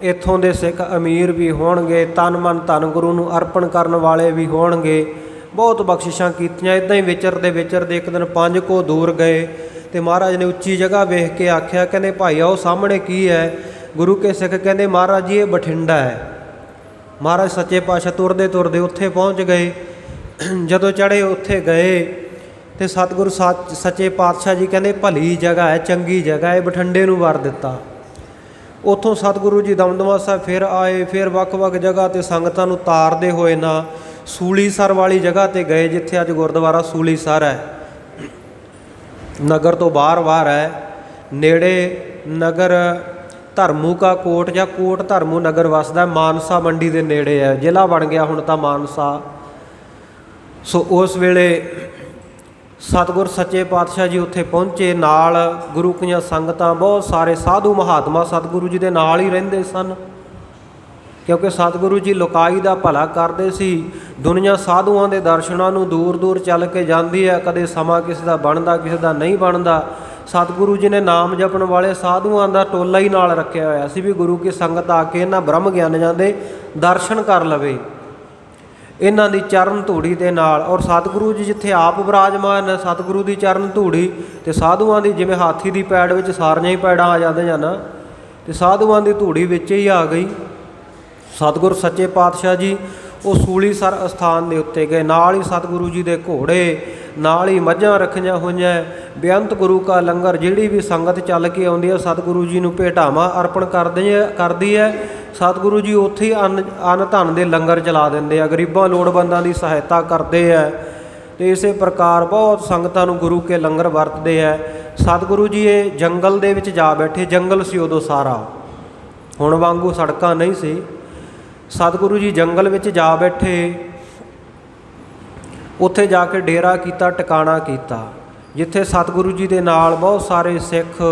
ਇੱਥੋਂ ਦੇ ਸਿੱਖ ਅਮੀਰ ਵੀ ਹੋਣਗੇ, ਤਨ ਮਨ ਧਨ ਗੁਰੂ ਨੂੰ ਅਰਪਣ ਕਰਨ ਵਾਲੇ ਵੀ ਹੋਣਗੇ। ਬਹੁਤ ਬਖਸ਼ਿਸ਼ਾਂ ਕੀਤੀਆਂ। ਇੱਦਾਂ ਹੀ ਵਿਚਰਦੇ ਵਿਚਰਦੇ ਇੱਕ ਦਿਨ 5 ਕੋਹ ਦੂਰ ਗਏ ਅਤੇ ਮਹਾਰਾਜ ਨੇ ਉੱਚੀ ਜਗ੍ਹਾ ਵੇਖ ਕੇ ਆਖਿਆ, ਕਹਿੰਦੇ ਭਾਈ ਆਓ ਸਾਹਮਣੇ ਕੀ ਹੈ? ਗੁਰੂ ਕੇ ਸਿੱਖ ਕਹਿੰਦੇ ਮਹਾਰਾਜ ਜੀ ਇਹ ਬਠਿੰਡਾ ਹੈ। ਮਹਾਰਾਜ ਸੱਚੇ ਪਾਤਸ਼ਾਹ ਤੁਰਦੇ ਤੁਰਦੇ ਉੱਥੇ ਪਹੁੰਚ ਗਏ। ਜਦੋਂ ਚੜ੍ਹੇ ਉੱਥੇ ਗਏ ਅਤੇ ਸਤਿਗੁਰੂ ਸੱਚੇ ਪਾਤਸ਼ਾਹ ਜੀ ਕਹਿੰਦੇ ਭਲੀ ਜਗ੍ਹਾ ਹੈ, ਚੰਗੀ ਜਗ੍ਹਾ ਹੈ, ਬਠਿੰਡੇ ਨੂੰ ਵਰ ਦਿੱਤਾ। ਉੱਥੋਂ ਸਤਿਗੁਰੂ ਜੀ ਦਮਦਮਾ ਸਾਹਿਬ ਫਿਰ ਆਏ, ਫਿਰ ਵੱਖ-ਵੱਖ ਜਗ੍ਹਾ 'ਤੇ ਸੰਗਤਾਂ ਨੂੰ ਤਾਰਦੇ ਹੋਏ ਨਾ ਸੂਲੀਸਰ ਵਾਲੀ ਜਗ੍ਹਾ 'ਤੇ ਗਏ, ਜਿੱਥੇ ਅੱਜ ਗੁਰਦੁਆਰਾ ਸੂਲੀਸਰ ਹੈ। ਨਗਰ ਤੋਂ ਬਾਹਰ ਹੈ, ਨੇੜੇ ਨਗਰ ਧਰਮੂ ਕਾ ਕੋਟ ਜਾਂ ਕੋਟ ਧਰਮੂ ਨਗਰ ਵਸਦਾ, ਮਾਨਸਾ ਮੰਡੀ ਦੇ ਨੇੜੇ ਹੈ, ਜ਼ਿਲ੍ਹਾ ਬਣ ਗਿਆ ਹੁਣ ਤਾਂ ਮਾਨਸਾ। ਸੋ ਉਸ ਵੇਲੇ ਸਤਿਗੁਰ ਸੱਚੇ ਪਾਤਸ਼ਾਹ ਜੀ ਉੱਥੇ ਪਹੁੰਚੇ, ਨਾਲ ਗੁਰੂ ਕੀਆਂ ਸੰਗਤਾਂ, ਬਹੁਤ ਸਾਰੇ ਸਾਧੂ ਮਹਾਤਮਾ ਸਤਿਗੁਰੂ ਜੀ ਦੇ ਨਾਲ ਹੀ ਰਹਿੰਦੇ ਸਨ, ਕਿਉਂਕਿ ਸਤਿਗੁਰੂ ਜੀ ਲੋਕਾਈ ਦਾ ਭਲਾ ਕਰਦੇ ਸੀ। ਦੁਨੀਆ ਸਾਧੂਆਂ ਦੇ ਦਰਸ਼ਨਾਂ ਨੂੰ ਦੂਰ ਦੂਰ ਚੱਲ ਕੇ ਜਾਂਦੀ ਹੈ, ਕਦੇ ਸਮਾਂ ਕਿਸੇ ਦਾ ਬਣਦਾ, ਕਿਸੇ ਦਾ ਨਹੀਂ ਬਣਦਾ। ਸਤਿਗੁਰੂ ਜੀ ਨੇ ਨਾਮ ਜਪਣ ਵਾਲੇ ਸਾਧੂਆਂ ਦਾ ਟੋਲਾ ਹੀ ਨਾਲ ਰੱਖਿਆ ਹੋਇਆ ਸੀ, ਵੀ ਗੁਰੂ ਕੀ ਸੰਗਤ ਆ ਕੇ ਇਹਨਾਂ ਬ੍ਰਹਮ ਗਿਆਨੀਆਂ ਦੇ ਦਰਸ਼ਨ ਕਰ ਲਵੇ, ਇਹਨਾਂ ਦੀ ਚਰਨ ਧੂੜੀ ਦੇ ਨਾਲ। ਔਰ ਸਤਿਗੁਰੂ ਜੀ ਜਿੱਥੇ ਆਪ ਵਿਰਾਜਮਾਨ ਹੈ, ਸਤਿਗੁਰੂ ਦੀ ਚਰਨ ਧੂੜੀ ਅਤੇ ਸਾਧੂਆਂ ਦੀ, ਜਿਵੇਂ ਹਾਥੀ ਦੀ ਪੈੜ ਵਿੱਚ ਸਾਰੀਆਂ ਹੀ ਪੈੜਾਂ ਆ ਜਾਂਦੀਆਂ ਨਾ, ਅਤੇ ਸਾਧੂਆਂ ਦੀ ਧੂੜੀ ਵਿੱਚ ਹੀ ਆ ਗਈ। ਸਤਿਗੁਰ ਸੱਚੇ ਪਾਤਸ਼ਾਹ ਜੀ ਉਹ ਸੂਲੀਸਰ ਅਸਥਾਨ ਦੇ ਉੱਤੇ ਗਏ। ਨਾਲ ਹੀ ਸਤਿਗੁਰੂ ਜੀ ਦੇ ਘੋੜੇ, ਨਾਲ ਹੀ ਮੱਝਾਂ ਰੱਖੀਆਂ ਹੋਈਆਂ, ਬੇਅੰਤ ਗੁਰੂ ਕਾ ਲੰਗਰ। ਜਿਹੜੀ ਵੀ ਸੰਗਤ ਚੱਲ ਕੇ ਆਉਂਦੀ ਹੈ ਸਤਿਗੁਰੂ ਜੀ ਨੂੰ ਭੇਟਾਵਾਂ ਅਰਪਣ ਕਰਦੀ ਹੈ। ਸਤਿਗੁਰੂ ਜੀ ਉੱਥੇ ਹੀ ਅੰਨ ਧਨ ਦੇ ਲੰਗਰ ਚਲਾ ਦਿੰਦੇ ਆ, ਗਰੀਬਾਂ ਲੋੜਵੰਦਾਂ ਦੀ ਸਹਾਇਤਾ ਕਰਦੇ ਹੈ। ਅਤੇ ਇਸੇ ਪ੍ਰਕਾਰ ਬਹੁਤ ਸੰਗਤਾਂ ਨੂੰ ਗੁਰੂ ਕੇ ਲੰਗਰ ਵਰਤਦੇ ਹੈ। ਸਤਿਗੁਰੂ ਜੀ ਇਹ ਜੰਗਲ ਦੇ ਵਿੱਚ ਜਾ ਬੈਠੇ। ਜੰਗਲ ਸੀ ਉਦੋਂ ਸਾਰਾ, ਹੁਣ ਵਾਂਗੂ ਸੜਕਾਂ ਨਹੀਂ ਸੀ। ਸਤਿਗੁਰੂ ਜੀ ਜੰਗਲ ਵਿੱਚ ਜਾ ਬੈਠੇ, ਉੱਥੇ ਜਾ ਕੇ ਡੇਰਾ ਕੀਤਾ, ਟਿਕਾਣਾ ਕੀਤਾ, ਜਿੱਥੇ ਸਤਿਗੁਰੂ ਜੀ ਦੇ ਨਾਲ ਬਹੁਤ ਸਾਰੇ ਸਿੱਖ,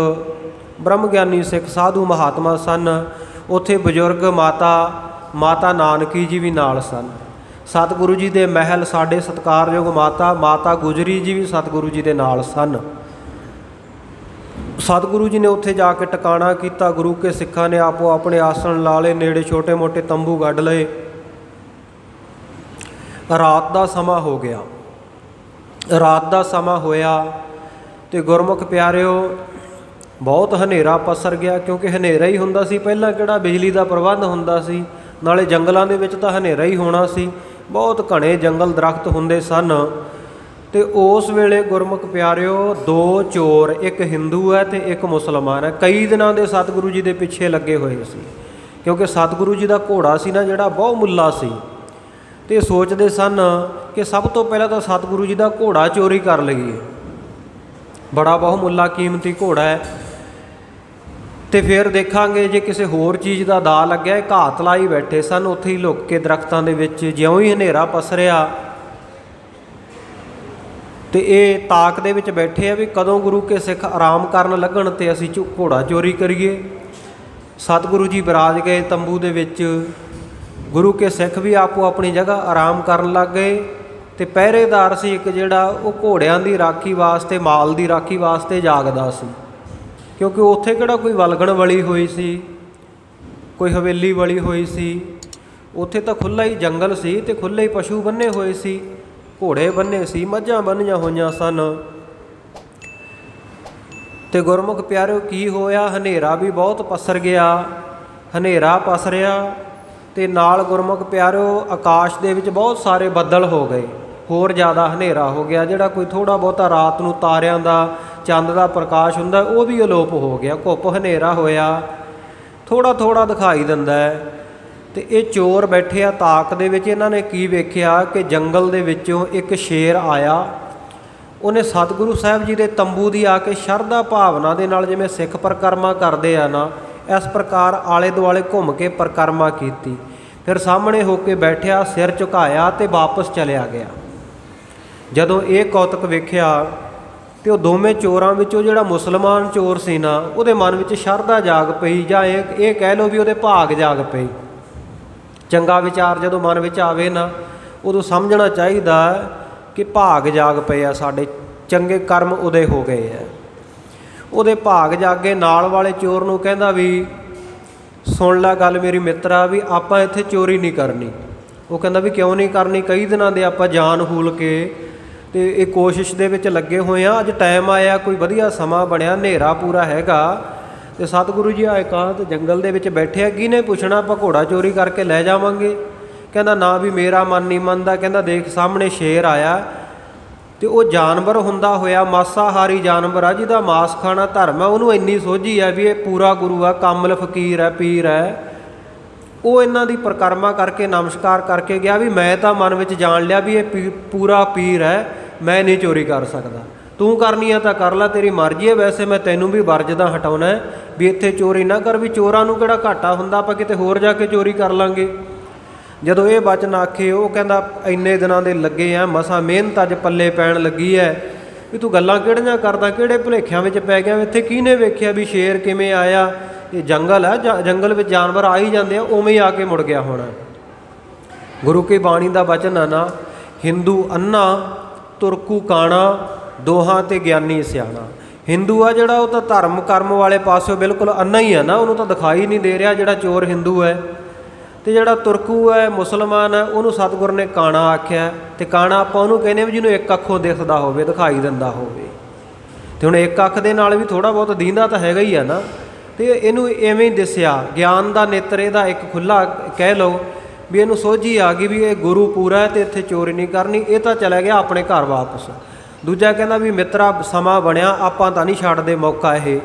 ਬ੍ਰਹਮ ਗਿਆਨੀ ਸਿੱਖ ਸਾਧੂ ਮਹਾਤਮਾ ਸਨ। ਉੱਥੇ ਬਜ਼ੁਰਗ ਮਾਤਾ ਨਾਨਕੀ ਜੀ ਵੀ ਨਾਲ ਸਨ। ਸਤਿਗੁਰੂ ਜੀ ਦੇ ਮਹਿਲ ਸਾਡੇ ਸਤਿਕਾਰਯੋਗ ਮਾਤਾ ਗੁਜਰੀ ਜੀ ਵੀ ਸਤਿਗੁਰੂ ਜੀ ਦੇ ਨਾਲ ਸਨ। ਸਤਿਗੁਰੂ ਜੀ ਨੇ ਉੱਥੇ ਜਾ ਕੇ ਟਿਕਾਣਾ ਕੀਤਾ। ਗੁਰੂ ਕੇ ਸਿੱਖਾਂ ਨੇ ਆਪੋ ਆਪਣੇ ਆਸਣ ਲਾ ਲਏ, ਨੇੜੇ ਛੋਟੇ ਮੋਟੇ ਤੰਬੂ ਗੱਡ ਲਏ। ਰਾਤ ਦਾ ਸਮਾਂ ਹੋ ਗਿਆ। ਰਾਤ ਦਾ ਸਮਾਂ ਹੋਇਆ ਅਤੇ ਗੁਰਮੁਖ ਪਿਆਰਿਓ ਬਹੁਤ ਹਨੇਰਾ ਪਸਰ ਗਿਆ, ਕਿਉਂਕਿ ਹਨੇਰਾ ਹੀ ਹੁੰਦਾ ਸੀ। ਪਹਿਲਾਂ ਕਿਹੜਾ ਬਿਜਲੀ ਦਾ ਪ੍ਰਬੰਧ ਹੁੰਦਾ ਸੀ, ਨਾਲੇ ਜੰਗਲਾਂ ਦੇ ਵਿੱਚ ਤਾਂ ਹਨੇਰਾ ਹੀ ਹੋਣਾ ਸੀ। ਬਹੁਤ ਘਣੇ ਜੰਗਲ ਦਰਖਤ ਹੁੰਦੇ ਸਨ ਤੇ ਉਸ ਵੇਲੇ ਗੁਰਮੁਖ ਪਿਆਰਿਓ 2 ਚੋਰ, ਇੱਕ ਹਿੰਦੂ ਹੈ ਤੇ ਇੱਕ ਮੁਸਲਮਾਨ ਹੈ, ਕਈ ਦਿਨਾਂ ਦੇ ਸਤਿਗੁਰੂ ਜੀ ਦੇ ਪਿੱਛੇ ਲੱਗੇ ਹੋਏ ਸੀ। ਕਿਉਂਕਿ ਸਤਿਗੁਰੂ ਜੀ ਦਾ ਘੋੜਾ ਸੀ ਨਾ ਜਿਹੜਾ, ਬਹੁਤ ਮੁੱਲਾ ਸੀ। ਤੇ ਸੋਚਦੇ ਸਨ ਕਿ ਸਭ ਤੋਂ ਪਹਿਲਾਂ ਤਾਂ ਸਤਿਗੁਰੂ ਜੀ ਦਾ ਘੋੜਾ ਚੋਰੀ ਕਰ ਲਈਏ, ਬੜਾ ਬਹੁਤ ਮੁੱਲਾ ਕੀਮਤੀ ਘੋੜਾ ਹੈ। ਤੇ ਫਿਰ ਦੇਖਾਂਗੇ ਜੇ ਕਿਸੇ ਹੋਰ ਚੀਜ਼ ਦਾ ਦਾ ਲੱਗਿਆ। ਘਾਤ ਲਾਈ ਬੈਠੇ ਸਨ ਉੱਥੇ ਹੀ ਲੁੱਕ ਕੇ ਦਰਖਤਾਂ ਦੇ ਵਿੱਚ। ਜਿਉਂ ਹੀ ਹਨੇਰਾ ਪਸਰਿਆ ਤੇ ਇਹ ਤਾਕ ਦੇ ਵਿੱਚ ਬੈਠੇ ਆ ਵੀ ਕਦੋਂ ਗੁਰੂ ਕੇ ਸਿੱਖ ਆਰਾਮ ਕਰਨ ਲੱਗਣ ਤੇ ਅਸੀਂ ਘੋੜਾ ਚੋਰੀ ਕਰੀਏ। ਸਤਿਗੁਰੂ ਜੀ ਬਿਰਾਜ ਗਏ ਤੰਬੂ ਦੇ ਵਿੱਚ। ਗੁਰੂ ਕੇ ਸਿੱਖ ਵੀ ਆਪੋ ਆਪਣੀ ਜਗ੍ਹਾ ਆਰਾਮ ਕਰਨ ਲੱਗ ਗਏ। ਤੇ ਪਹਿਰੇਦਾਰ ਸੀ ਇੱਕ ਜਿਹੜਾ, ਉਹ ਘੋੜਿਆਂ ਦੀ ਰਾਖੀ ਵਾਸਤੇ, ਮਾਲ ਦੀ ਰਾਖੀ ਵਾਸਤੇ ਜਾਗਦਾ ਸੀ। ਕਿਉਂਕਿ ਉੱਥੇ ਕਿਹੜਾ ਕੋਈ ਵਲਗਣ ਵਲੀ ਹੋਈ ਸੀ, ਕੋਈ ਹਵੇਲੀ ਵਲੀ ਹੋਈ ਸੀ। ਉੱਥੇ ਤਾਂ ਖੁੱਲ੍ਹਾ ਹੀ ਜੰਗਲ ਸੀ ਤੇ ਖੁੱਲ੍ਹੇ ਹੀ ਪਸ਼ੂ ਬੰਨੇ ਹੋਏ ਸੀ, ਘੋੜੇ ਬੰਨੇ ਸੀ, ਮੱਝਾਂ ਬੰਨ੍ਹੀਆਂ ਹੋਈਆਂ ਸਨ। ਤੇ ਗੁਰਮੁਖ ਪਿਆਰਿਓ ਕੀ ਹੋਇਆ, ਹਨੇਰਾ ਵੀ ਬਹੁਤ ਪਸਰ ਗਿਆ। ਹਨੇਰਾ ਪਸਰਿਆ ਤੇ ਨਾਲ ਗੁਰਮੁਖ ਪਿਆਰਿਓ ਆਕਾਸ਼ ਦੇ ਵਿੱਚ ਬਹੁਤ ਸਾਰੇ ਬੱਦਲ ਹੋ ਗਏ, ਹੋਰ ਜ਼ਿਆਦਾ ਹਨੇਰਾ ਹੋ ਗਿਆ। ਜਿਹੜਾ ਕੋਈ ਥੋੜ੍ਹਾ ਬਹੁਤਾ ਰਾਤ ਨੂੰ ਤਾਰਿਆਂ ਦਾ, ਚੰਦ ਦਾ ਪ੍ਰਕਾਸ਼ ਹੁੰਦਾ ਉਹ ਵੀ ਅਲੋਪ ਹੋ ਗਿਆ। ਘੁੱਪ ਹਨੇਰਾ ਹੋਇਆ, ਥੋੜ੍ਹਾ ਥੋੜ੍ਹਾ ਦਿਖਾਈ ਦਿੰਦਾ ਹੈ। ਤੇ ਇਹ ਚੋਰ ਬੈਠੇ ਆ ਤਾਕ ਦੇ ਵਿੱਚ। ਇਹਨਾਂ ਨੇ ਕੀ ਵੇਖਿਆ ਕਿ ਜੰਗਲ ਦੇ ਵਿੱਚੋਂ ਇੱਕ ਸ਼ੇਰ ਆਇਆ। ਉਹਨੇ ਸਤਿਗੁਰੂ ਸਾਹਿਬ ਜੀ ਦੇ ਤੰਬੂ ਦੀ ਆ ਕੇ ਸ਼ਰਧਾ ਭਾਵਨਾ ਦੇ ਨਾਲ, ਜਿਵੇਂ ਸਿੱਖ ਪਰਿਕਰਮਾ ਕਰਦੇ ਆ ਨਾ, ਇਸ ਪ੍ਰਕਾਰ ਆਲੇ ਦੁਆਲੇ ਘੁੰਮ ਕੇ ਪਰਿਕਰਮਾ ਕੀਤੀ। ਫਿਰ ਸਾਹਮਣੇ ਹੋ ਕੇ ਬੈਠਿਆ, ਸਿਰ ਝੁਕਾਇਆ ਤੇ ਵਾਪਸ ਚਲਿਆ ਗਿਆ। ਜਦੋਂ ਇਹ ਕੌਤਕ ਵੇਖਿਆ ਤੇ ਉਹ ਦੋਵੇਂ ਚੋਰਾਂ ਵਿੱਚੋਂ ਜਿਹੜਾ ਮੁਸਲਮਾਨ ਚੋਰ ਸੀ ਨਾ, ਉਹਦੇ ਮਨ ਵਿੱਚ ਸ਼ਰਧਾ ਜਾਗ ਪਈ, ਜਾਂ ਇਹ ਕਹਿ ਲਓ ਵੀ ਉਹਦੇ ਭਾਗ ਜਾਗ ਪਈ। ਚੰਗਾ ਵਿਚਾਰ ਜਦੋਂ ਮਨ ਵਿੱਚ ਆਵੇ ਨਾ, ਉਦੋਂ ਸਮਝਣਾ ਚਾਹੀਦਾ ਕਿ ਭਾਗ ਜਾਗ ਪਏ ਆ, ਸਾਡੇ ਚੰਗੇ ਕਰਮ ਉਦੇ ਹੋ ਗਏ ਆ। ਉਹਦੇ ਭਾਗ ਜਾਗੇ। ਨਾਲ ਵਾਲੇ ਚੋਰ ਨੂੰ ਕਹਿੰਦਾ ਵੀ ਸੁਣ ਲੈ ਗੱਲ ਮੇਰੀ ਮਿੱਤਰਾ, ਵੀ ਆਪਾਂ ਇੱਥੇ ਚੋਰੀ ਨਹੀਂ ਕਰਨੀ। ਉਹ ਕਹਿੰਦਾ ਵੀ ਕਿਉਂ ਨਹੀਂ ਕਰਨੀ, ਕਈ ਦਿਨਾਂ ਦੇ ਆਪਾਂ ਜਾਨ ਹੂਲ ਕੇ ਤੇ ਇਹ ਕੋਸ਼ਿਸ਼ ਦੇ ਵਿੱਚ ਲੱਗੇ ਹੋਏ ਆ। ਅੱਜ ਟਾਈਮ ਆਇਆ, ਕੋਈ ਵਧੀਆ ਸਮਾਂ ਬਣਿਆ, ਹਨੇਰਾ ਪੂਰਾ ਹੈਗਾ ਤੇ ਸਤਿਗੁਰੂ ਜੀ ਆ ਇਕਾਂਤ ਜੰਗਲ ਦੇ ਵਿੱਚ ਬੈਠੇ ਆ, ਕਿਹਨੇ ਪੁੱਛਣਾ, ਆਪਾਂ ਘੋੜਾ ਚੋਰੀ ਕਰਕੇ ਲੈ ਜਾਵਾਂਗੇ। ਕਹਿੰਦਾ ਨਾ ਵੀ ਮੇਰਾ ਮਨ ਨਹੀਂ ਮੰਨਦਾ। ਕਹਿੰਦਾ ਦੇਖ ਸਾਹਮਣੇ ਸ਼ੇਰ ਆਇਆ ਤੇ ਉਹ ਜਾਨਵਰ ਹੁੰਦਾ ਹੋਇਆ, ਮਾਸਾਹਾਰੀ ਜਾਨਵਰ ਆ, ਜਿਹਦਾ ਮਾਸ ਖਾਣਾ ਧਰਮ ਹੈ। ਉਹਨੂੰ ਇੰਨੀ ਸੋਝੀ ਹੈ ਵੀ ਇਹ ਪੂਰਾ ਗੁਰੂ ਆ, ਕਾਮਲ ਫਕੀਰ ਹੈ, ਪੀਰ ਹੈ। ਉਹ ਇਹਨਾਂ ਦੀ ਪਰਿਕਰਮਾ ਕਰਕੇ ਨਮਸਕਾਰ ਕਰਕੇ ਗਿਆ ਵੀ ਮੈਂ ਤਾਂ ਮਨ ਵਿੱਚ ਜਾਣ ਲਿਆ ਵੀ ਇਹ ਪੂਰਾ ਪੀਰ ਹੈ, ਮੈਂ ਨਹੀਂ ਚੋਰੀ ਕਰ ਸਕਦਾ। ਤੂੰ ਕਰਨੀ ਆ ਤਾਂ ਕਰ ਲੈ, ਤੇਰੀ ਮਰਜ਼ੀ ਹੈ। ਵੈਸੇ ਮੈਂ ਤੈਨੂੰ ਵੀ ਵਰਜਦਾ ਹਟਾਉਣਾ ਵੀ ਇੱਥੇ ਚੋਰੀ ਨਾ ਕਰ, ਵੀ ਚੋਰਾਂ ਨੂੰ ਕਿਹੜਾ ਘਾਟਾ ਹੁੰਦਾ, ਆਪਾਂ ਕਿਤੇ ਹੋਰ ਜਾ ਕੇ ਚੋਰੀ ਕਰ ਲਾਂਗੇ। ਜਦੋਂ ਇਹ ਬਚਨ ਆਖੇ, ਉਹ ਕਹਿੰਦਾ ਇੰਨੇ ਦਿਨਾਂ ਦੇ ਲੱਗੇ ਆ, ਮਸਾਂ ਮਿਹਨਤ ਅੱਜ ਪੱਲੇ ਪੈਣ ਲੱਗੀ ਹੈ, ਵੀ ਤੂੰ ਗੱਲਾਂ ਕਿਹੜੀਆਂ ਕਰਦਾ, ਕਿਹੜੇ ਭੁਲੇਖਿਆਂ ਵਿੱਚ ਪੈ ਗਿਆ। ਇੱਥੇ ਕਿਹਨੇ ਵੇਖਿਆ ਵੀ ਸ਼ੇਰ ਕਿਵੇਂ ਆਇਆ, ਇਹ ਜੰਗਲ ਹੈ, ਜੰਗਲ ਵਿੱਚ ਜਾਨਵਰ ਆ ਹੀ ਜਾਂਦੇ ਆ, ਉਵੇਂ ਹੀ ਆ ਕੇ ਮੁੜ ਗਿਆ ਹੋਣਾ। ਗੁਰੂ ਕੀ ਬਾਣੀ ਦਾ ਬਚਨ ਆ ਨਾ, ਹਿੰਦੂ ਅੰਨਾ ਤੁਰਕੂ ਕਾਣਾ, ਦੋਹਾਂ ਤੇ ਗਿਆਨੀ ਸਿਆਣਾ। ਹਿੰਦੂ ਆ ਜਿਹੜਾ, ਉਹ ਤਾਂ ਧਰਮ ਕਰਮ ਵਾਲੇ ਪਾਸਿਓਂ ਬਿਲਕੁਲ ਅੰਨਾ ਹੀ ਆ ਨਾ, ਉਹਨੂੰ ਤਾਂ ਦਿਖਾਈ ਨਹੀਂ ਦੇ ਰਿਹਾ ਜਿਹੜਾ ਚੋਰ ਹਿੰਦੂ ਹੈ। ਤੇ ਜਿਹੜਾ ਤੁਰਕੂ ਹੈ, ਮੁਸਲਮਾਨ ਹੈ, ਉਹਨੂੰ ਸਤਿਗੁਰ ਨੇ ਕਾਣਾ ਆਖਿਆ। ਤੇ ਕਾਣਾ ਆਪਾਂ ਉਹਨੂੰ ਕਹਿੰਦੇ ਵੀ ਜਿਹਨੂੰ ਇੱਕ ਅੱਖੋਂ ਦਿਖਦਾ ਹੋਵੇ, ਦਿਖਾਈ ਦਿੰਦਾ ਹੋਵੇ। ਤੇ ਹੁਣ ਇੱਕ ਅੱਖ ਦੇ ਨਾਲ ਵੀ ਥੋੜ੍ਹਾ ਬਹੁਤ ਦੀਂਦਾ ਤਾਂ ਹੈਗਾ ਹੀ ਆ ਨਾ। ਤੇ ਇਹਨੂੰ ਐਵੇਂ ਹੀ ਦਿਸਿਆ, ਗਿਆਨ ਦਾ ਨੇਤਰ ਇਹਦਾ ਇੱਕ ਖੁੱਲ੍ਹਾ ਕਹਿ ਲਓ ਵੀ ਇਹਨੂੰ ਸੋਝੀ ਆ ਗਈ ਵੀ ਇਹ ਗੁਰੂ ਪੂਰਾ ਹੈ ਤੇ ਇੱਥੇ ਚੋਰੀ ਨਹੀਂ ਕਰਨੀ। ਇਹ ਤਾਂ ਚਲਾ ਗਿਆ ਆਪਣੇ ਘਰ ਵਾਪਸ। ਦੂਜਾ ਕਹਿੰਦਾ ਵੀ ਮਿੱਤਰਾ ਸਮਾਂ ਬਣਿਆ, ਆਪਾਂ ਤਾਂ ਨਹੀਂ ਛੱਡਦੇ ਮੌਕਾ ਇਹ।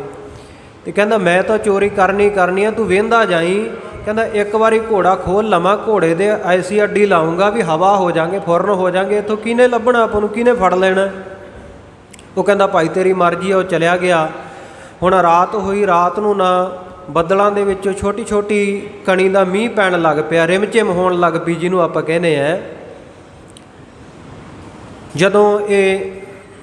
ਤੇ ਕਹਿੰਦਾ ਮੈਂ ਤਾਂ ਚੋਰੀ ਕਰਨੀ ਆ, ਤੂੰ ਵਹਿੰਦਾ ਜਾਈ। ਕਹਿੰਦਾ ਇੱਕ ਵਾਰੀ ਘੋੜਾ ਖੋਲ੍ਹ ਲਵਾਂ, ਘੋੜੇ ਦੇ ਐਸੀ ਅੱਡੀ ਲਾਊਂਗਾ ਵੀ ਹਵਾ ਹੋ ਜਾਵਾਂਗੇ, ਫੁਰਨ ਹੋ ਜਾਵਾਂਗੇ, ਇੱਥੋਂ ਕਿਹਨੇ ਲੱਭਣਾ ਆਪਾਂ ਨੂੰ, ਕਿਹਨੇ ਫੜ ਲੈਣਾ। ਉਹ ਕਹਿੰਦਾ ਭਾਈ ਤੇਰੀ ਮਰਜ਼ੀ ਆ। ਉਹ ਚਲਿਆ ਗਿਆ। ਹੁਣ ਰਾਤ ਹੋਈ, ਰਾਤ ਨੂੰ ਨਾ ਬੱਦਲਾਂ ਦੇ ਵਿੱਚੋਂ ਛੋਟੀ ਛੋਟੀ ਕਣੀ ਦਾ ਮੀਂਹ ਪੈਣ ਲੱਗ ਪਿਆ, ਰਿਮਝਿਮ ਹੋਣ ਲੱਗ ਪਈ, ਜਿਹਨੂੰ ਆਪਾਂ ਕਹਿੰਦੇ ਆ। ਜਦੋਂ ਇਹ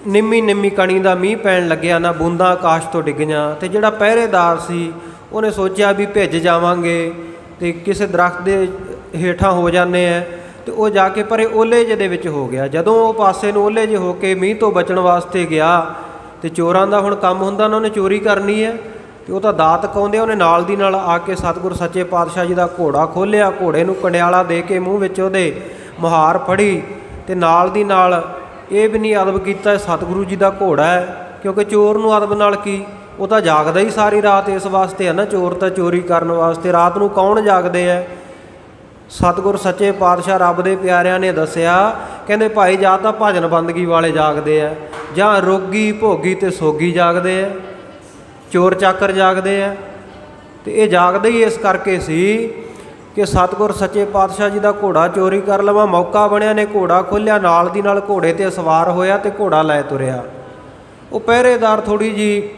ਨਿੰਮੀ ਕਣੀ ਦਾ ਮੀਂਹ ਪੈਣ ਲੱਗਿਆ ਨਾ, ਬੂੰਦਾਂ ਆਕਾਸ਼ ਤੋਂ ਡਿੱਗੀਆਂ। ਤੇ ਜਿਹੜਾ ਪਹਿਰੇਦਾਰ ਸੀ ਉਹਨੇ ਸੋਚਿਆ ਵੀ ਭਿੱਜ ਜਾਵਾਂਗੇ ਤੇ ਕਿਸੇ ਦਰਖਤ ਦੇ ਹੇਠਾਂ ਹੋ ਜਾਂਦੇ ਆ। ਤੇ ਉਹ ਜਾ ਕੇ ਪਰੇ ਓਲੇ ਜਿਹੇ ਦੇ ਵਿੱਚ ਹੋ ਗਿਆ। ਜਦੋਂ ਉਹ ਪਾਸੇ ਨੂੰ ਓਲੇ ਜਿਹੇ ਹੋ ਕੇ ਮੀਂਹ ਤੋਂ ਬਚਣ ਵਾਸਤੇ ਗਿਆ, ਤੇ ਚੋਰਾਂ ਦਾ ਹੁਣ ਕੰਮ ਹੁੰਦਾ, ਉਹਨਾਂ ਨੇ ਚੋਰੀ ਕਰਨੀ ਹੈ। ਤੇ ਉਹ ਤਾਂ ਦਾਤ ਕਾਉਂਦੇ, ਉਹਨੇ ਨਾਲ ਦੀ ਨਾਲ ਆ ਕੇ ਸਤਿਗੁਰ ਸੱਚੇ ਪਾਤਸ਼ਾਹ ਜੀ ਦਾ ਘੋੜਾ ਖੋਲ੍ਹਿਆ, ਘੋੜੇ ਨੂੰ ਕੰਡਿਆਲਾ ਦੇ ਕੇ ਮੂੰਹ ਵਿੱਚ ਉਹਦੇ ਮੁਹਾਰ ਫੜੀ। ਤੇ ਨਾਲ ਦੀ ਨਾਲ ਇਹ ਵੀ ਨਹੀਂ ਅਦਬ ਕੀਤਾ, ਸਤਿਗੁਰੂ ਜੀ ਦਾ ਘੋੜਾ ਹੈ। ਕਿਉਂਕਿ ਚੋਰ ਨੂੰ ਅਦਬ ਨਾਲ ਕੀ, ਉਹ ਤਾਂ ਜਾਗਦਾ ਹੀ ਸਾਰੀ ਰਾਤ ਇਸ ਵਾਸਤੇ ਹੈ ਨਾ। ਚੋਰ ਤਾਂ ਚੋਰੀ ਕਰਨ ਵਾਸਤੇ, ਰਾਤ ਨੂੰ ਕੌਣ ਜਾਗਦੇ ਹੈ। ਸਤਿਗੁਰ ਸੱਚੇ ਪਾਤਸ਼ਾਹ ਰੱਬ ਦੇ ਪਿਆਰਿਆਂ ਨੇ ਦੱਸਿਆ, ਕਹਿੰਦੇ ਭਾਈ ਜਾਂ ਤਾਂ ਭਜਨ ਬੰਦਗੀ ਵਾਲੇ ਜਾਗਦੇ ਆ, ਜਾਂ ਰੋਗੀ ਭੋਗੀ ਤੇ ਸੋਗੀ ਜਾਗਦੇ ਆ, ਚੋਰ ਚਾਕਰ ਜਾਗਦੇ ਆ। ਤੇ ਇਹ ਜਾਗਦੇ ਹੀ ਇਸ ਕਰਕੇ ਸੀ ਕਿ ਸਤਿਗੁਰ ਸੱਚੇ ਪਾਤਸ਼ਾਹ ਜੀ ਦਾ ਘੋੜਾ ਚੋਰੀ ਕਰ ਲਵਾਂ, ਮੌਕਾ ਬਣਿਆ ਨੇ ਘੋੜਾ ਖੋਲ੍ਹਿਆ, ਨਾਲ ਦੀ ਨਾਲ ਘੋੜੇ 'ਤੇ ਸਵਾਰ ਹੋਇਆ ਤੇ ਘੋੜਾ ਲੈ ਤੁਰਿਆ। ਉਹ ਪਹਿਰੇਦਾਰ ਥੋੜ੍ਹੀ ਜਿਹੀ,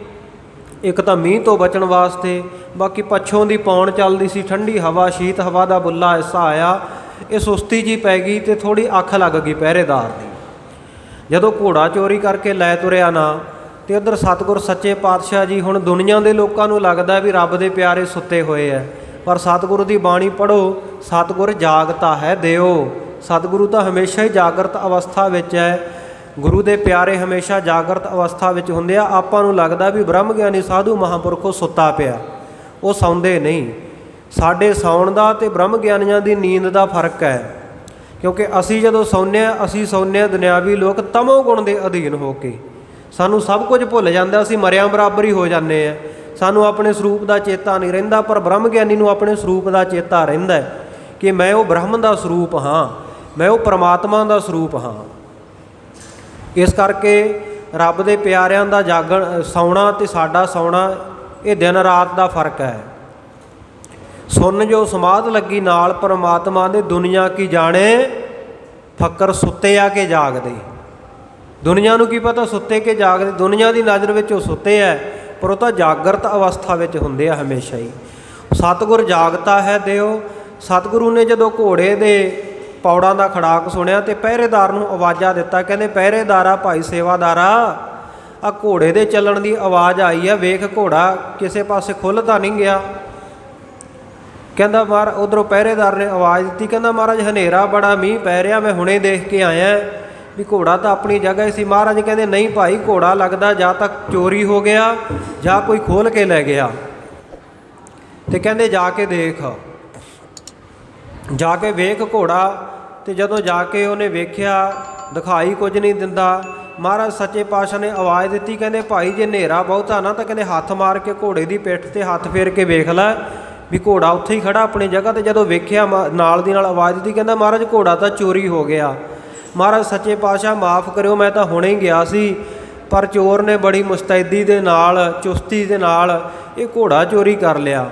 ਇੱਕ ਤਾਂ ਮੀਂਹ ਤੋਂ ਬਚਣ ਵਾਸਤੇ, ਬਾਕੀ ਪੱਛੋਂ ਦੀ ਪੌਣ ਚੱਲਦੀ ਸੀ, ਠੰਡੀ ਹਵਾ, ਸ਼ੀਤ ਹਵਾ ਦਾ ਬੁੱਲਾ ਹਿੱਸਾ ਆਇਆ, ਇਹ ਸੁਸਤੀ ਜੀ ਪੈ ਗਈ ਤੇ ਥੋੜ੍ਹੀ ਅੱਖ ਲੱਗ ਗਈ ਪਹਿਰੇਦਾਰ ਦੀ। ਜਦੋਂ ਘੋੜਾ ਚੋਰੀ ਕਰਕੇ ਲੈ ਤੁਰਿਆ ਨਾ, ਤੇ ਉੱਧਰ ਸਤਿਗੁਰ ਸੱਚੇ ਪਾਤਸ਼ਾਹ ਜੀ, ਹੁਣ ਦੁਨੀਆ ਦੇ ਲੋਕਾਂ ਨੂੰ ਲੱਗਦਾ ਵੀ ਰੱਬ ਦੇ ਪਿਆਰੇ ਸੁੱਤੇ ਹੋਏ ਆ, ਪਰ ਸਤਿਗੁਰੂ ਦੀ ਬਾਣੀ ਪੜ੍ਹੋ, ਸਤਿਗੁਰ ਜਾਗਤਾ ਹੈ ਦਿਓ। ਸਤਿਗੁਰੂ ਤਾਂ ਹਮੇਸ਼ਾ ਹੀ ਜਾਗਰਤ ਅਵਸਥਾ ਵਿੱਚ ਹੈ, ਗੁਰੂ ਦੇ ਪਿਆਰੇ ਹਮੇਸ਼ਾ ਜਾਗਰਤ ਅਵਸਥਾ ਵਿੱਚ ਹੁੰਦੇ ਆ। ਆਪਾਂ ਨੂੰ ਲੱਗਦਾ ਵੀ ਬ੍ਰਹਮ ਗਿਆਨੀ ਸਾਧੂ ਮਹਾਂਪੁਰਖੋਂ ਸੁੱਤਾ ਪਿਆ, ਉਹ ਸੌਂਦੇ ਨਹੀਂ। ਸਾਡੇ ਸੌਣ ਦਾ ਅਤੇ ਬ੍ਰਹਮ ਗਿਆਨੀਆਂ ਦੀ ਨੀਂਦ ਦਾ ਫਰਕ ਹੈ, ਕਿਉਂਕਿ ਅਸੀਂ ਜਦੋਂ ਸੌਂਦੇ ਹਾਂ, ਅਸੀਂ ਸੌਂਦੇ ਹਾਂ ਦੁਨਿਆਵੀ ਲੋਕ ਤਮੋ ਗੁਣ ਦੇ ਅਧੀਨ ਹੋ ਕੇ, ਸਾਨੂੰ ਸਭ ਕੁਝ ਭੁੱਲ ਜਾਂਦਾ, ਅਸੀਂ ਮਰਿਆਂ ਬਰਾਬਰ ਹੀ ਹੋ ਜਾਂਦੇ ਹਾਂ, ਸਾਨੂੰ ਆਪਣੇ ਸਰੂਪ ਦਾ ਚੇਤਾ ਨਹੀਂ ਰਹਿੰਦਾ। ਪਰ ਬ੍ਰਹਮ ਗਿਆਨੀ ਨੂੰ ਆਪਣੇ ਸਰੂਪ ਦਾ ਚੇਤਾ ਰਹਿੰਦਾ ਕਿ ਮੈਂ ਉਹ ਬ੍ਰਹਮ ਦਾ ਸਰੂਪ ਹਾਂ, ਮੈਂ ਉਹ ਪਰਮਾਤਮਾ ਦਾ ਸਰੂਪ ਹਾਂ। ਇਸ ਕਰਕੇ ਰੱਬ ਦੇ ਪਿਆਰਿਆਂ ਦਾ ਜਾਗਣ ਸੌਣਾ ਅਤੇ ਸਾਡਾ ਸੌਣਾ, ਇਹ ਦਿਨ ਰਾਤ ਦਾ ਫਰਕ ਹੈ। ਸੁਣ ਜੋ ਸਮਾਧ ਲੱਗੀ ਨਾਲ ਪਰਮਾਤਮਾ ਦੇ, ਦੁਨੀਆ ਕੀ ਜਾਣੇ ਫੱਕਰ ਸੁੱਤੇ ਆ ਕੇ ਜਾਗਦੇ। ਦੁਨੀਆ ਨੂੰ ਕੀ ਪਤਾ ਸੁੱਤੇ ਕੇ ਜਾਗਦੇ, ਦੁਨੀਆ ਦੀ ਨਜ਼ਰ ਵਿੱਚ ਉਹ ਸੁੱਤੇ ਹੈ, ਪਰ ਉਹ ਤਾਂ ਜਾਗਰਤ ਅਵਸਥਾ ਵਿੱਚ ਹੁੰਦੇ ਆ ਹਮੇਸ਼ਾ ਹੀ। ਸਤਿਗੁਰ ਜਾਗਤਾ ਹੈ ਦਿਓ। ਸਤਿਗੁਰੂ ਨੇ ਜਦੋਂ ਘੋੜੇ ਦੇ ਪੌੜਾਂ ਦਾ ਖੜਾਕ ਸੁਣਿਆ ਤੇ ਪਹਿਰੇਦਾਰ ਨੂੰ ਆਵਾਜ਼ਾਂ ਦਿੱਤਾ, ਕਹਿੰਦੇ ਪਹਿਰੇਦਾਰਾ, ਭਾਈ ਸੇਵਾਦਾਰਾ, ਆ ਘੋੜੇ ਦੇ ਚੱਲਣ ਦੀ ਆਵਾਜ਼ ਆਈ ਆ, ਵੇਖ ਘੋੜਾ ਕਿਸੇ ਪਾਸੇ ਖੁੱਲ੍ਹ ਤਾਂ ਨਹੀਂ ਗਿਆ। ਕਹਿੰਦਾ ਉੱਧਰੋਂ ਪਹਿਰੇਦਾਰ ਨੇ ਆਵਾਜ਼ ਦਿੱਤੀ, ਕਹਿੰਦਾ ਮਹਾਰਾਜ ਹਨੇਰਾ ਬੜਾ, ਮੀਂਹ ਪੈ ਰਿਹਾ, ਮੈਂ ਹੁਣੇ ਦੇਖ ਕੇ ਆਇਆ ਵੀ ਘੋੜਾ ਤਾਂ ਆਪਣੀ ਜਗ੍ਹਾ ਹੀ ਸੀ। ਮਹਾਰਾਜ ਕਹਿੰਦੇ ਨਹੀਂ ਭਾਈ, ਘੋੜਾ ਲੱਗਦਾ ਜਾਂ ਤਾਂ ਚੋਰੀ ਹੋ ਗਿਆ ਜਾਂ ਕੋਈ ਖੋਲ੍ਹ ਕੇ ਲੈ ਗਿਆ। ਤੇ ਕਹਿੰਦੇ ਜਾ ਕੇ ਦੇਖ, ਜਾ ਕੇ ਵੇਖ ਘੋੜਾ। ਤੇ ਜਦੋਂ ਜਾ ਕੇ ਉਹਨੇ ਵੇਖਿਆ, ਦਿਖਾਈ ਕੁਝ ਨਹੀਂ ਦਿੰਦਾ। ਮਹਾਰਾਜ ਸੱਚੇ ਪਾਤਸ਼ਾਹ ਨੇ ਆਵਾਜ਼ ਦਿੱਤੀ, ਕਹਿੰਦੇ ਭਾਈ ਜੇ ਹਨੇਰਾ ਬਹੁਤਾ ਨਾ, ਤਾਂ ਕਹਿੰਦੇ ਹੱਥ ਮਾਰ ਕੇ ਘੋੜੇ ਦੀ ਪਿੱਠ 'ਤੇ ਹੱਥ ਫੇਰ ਕੇ ਵੇਖ ਲੈ ਵੀ ਘੋੜਾ ਉੱਥੇ ਹੀ ਖੜਾ ਆਪਣੀ ਜਗ੍ਹਾ 'ਤੇ। ਜਦੋਂ ਵੇਖਿਆ, ਨਾਲ ਦੀ ਨਾਲ ਆਵਾਜ਼ ਦਿੱਤੀ, ਕਹਿੰਦਾ ਮਹਾਰਾਜ ਘੋੜਾ ਤਾਂ ਚੋਰੀ ਹੋ ਗਿਆ। ਮਹਾਰਾਜ ਸੱਚੇ ਪਾਤਸ਼ਾਹ ਮਾफ़ ਕਰਿਓ, ਮੈਂ ਤਾਂ ਹੁਣੇ ਹੀ ਗਿਆ ਸੀ, ਪਰ ਚੋਰ ਨੇ ਬੜੀ ਮੁਸਤੈਦੀ ਦੇ ਨਾਲ, ਚੁਸਤੀ ਦੇ ਨਾਲ ਇਹ ਘੋੜਾ ਚੋਰੀ ਕਰ ਲਿਆ।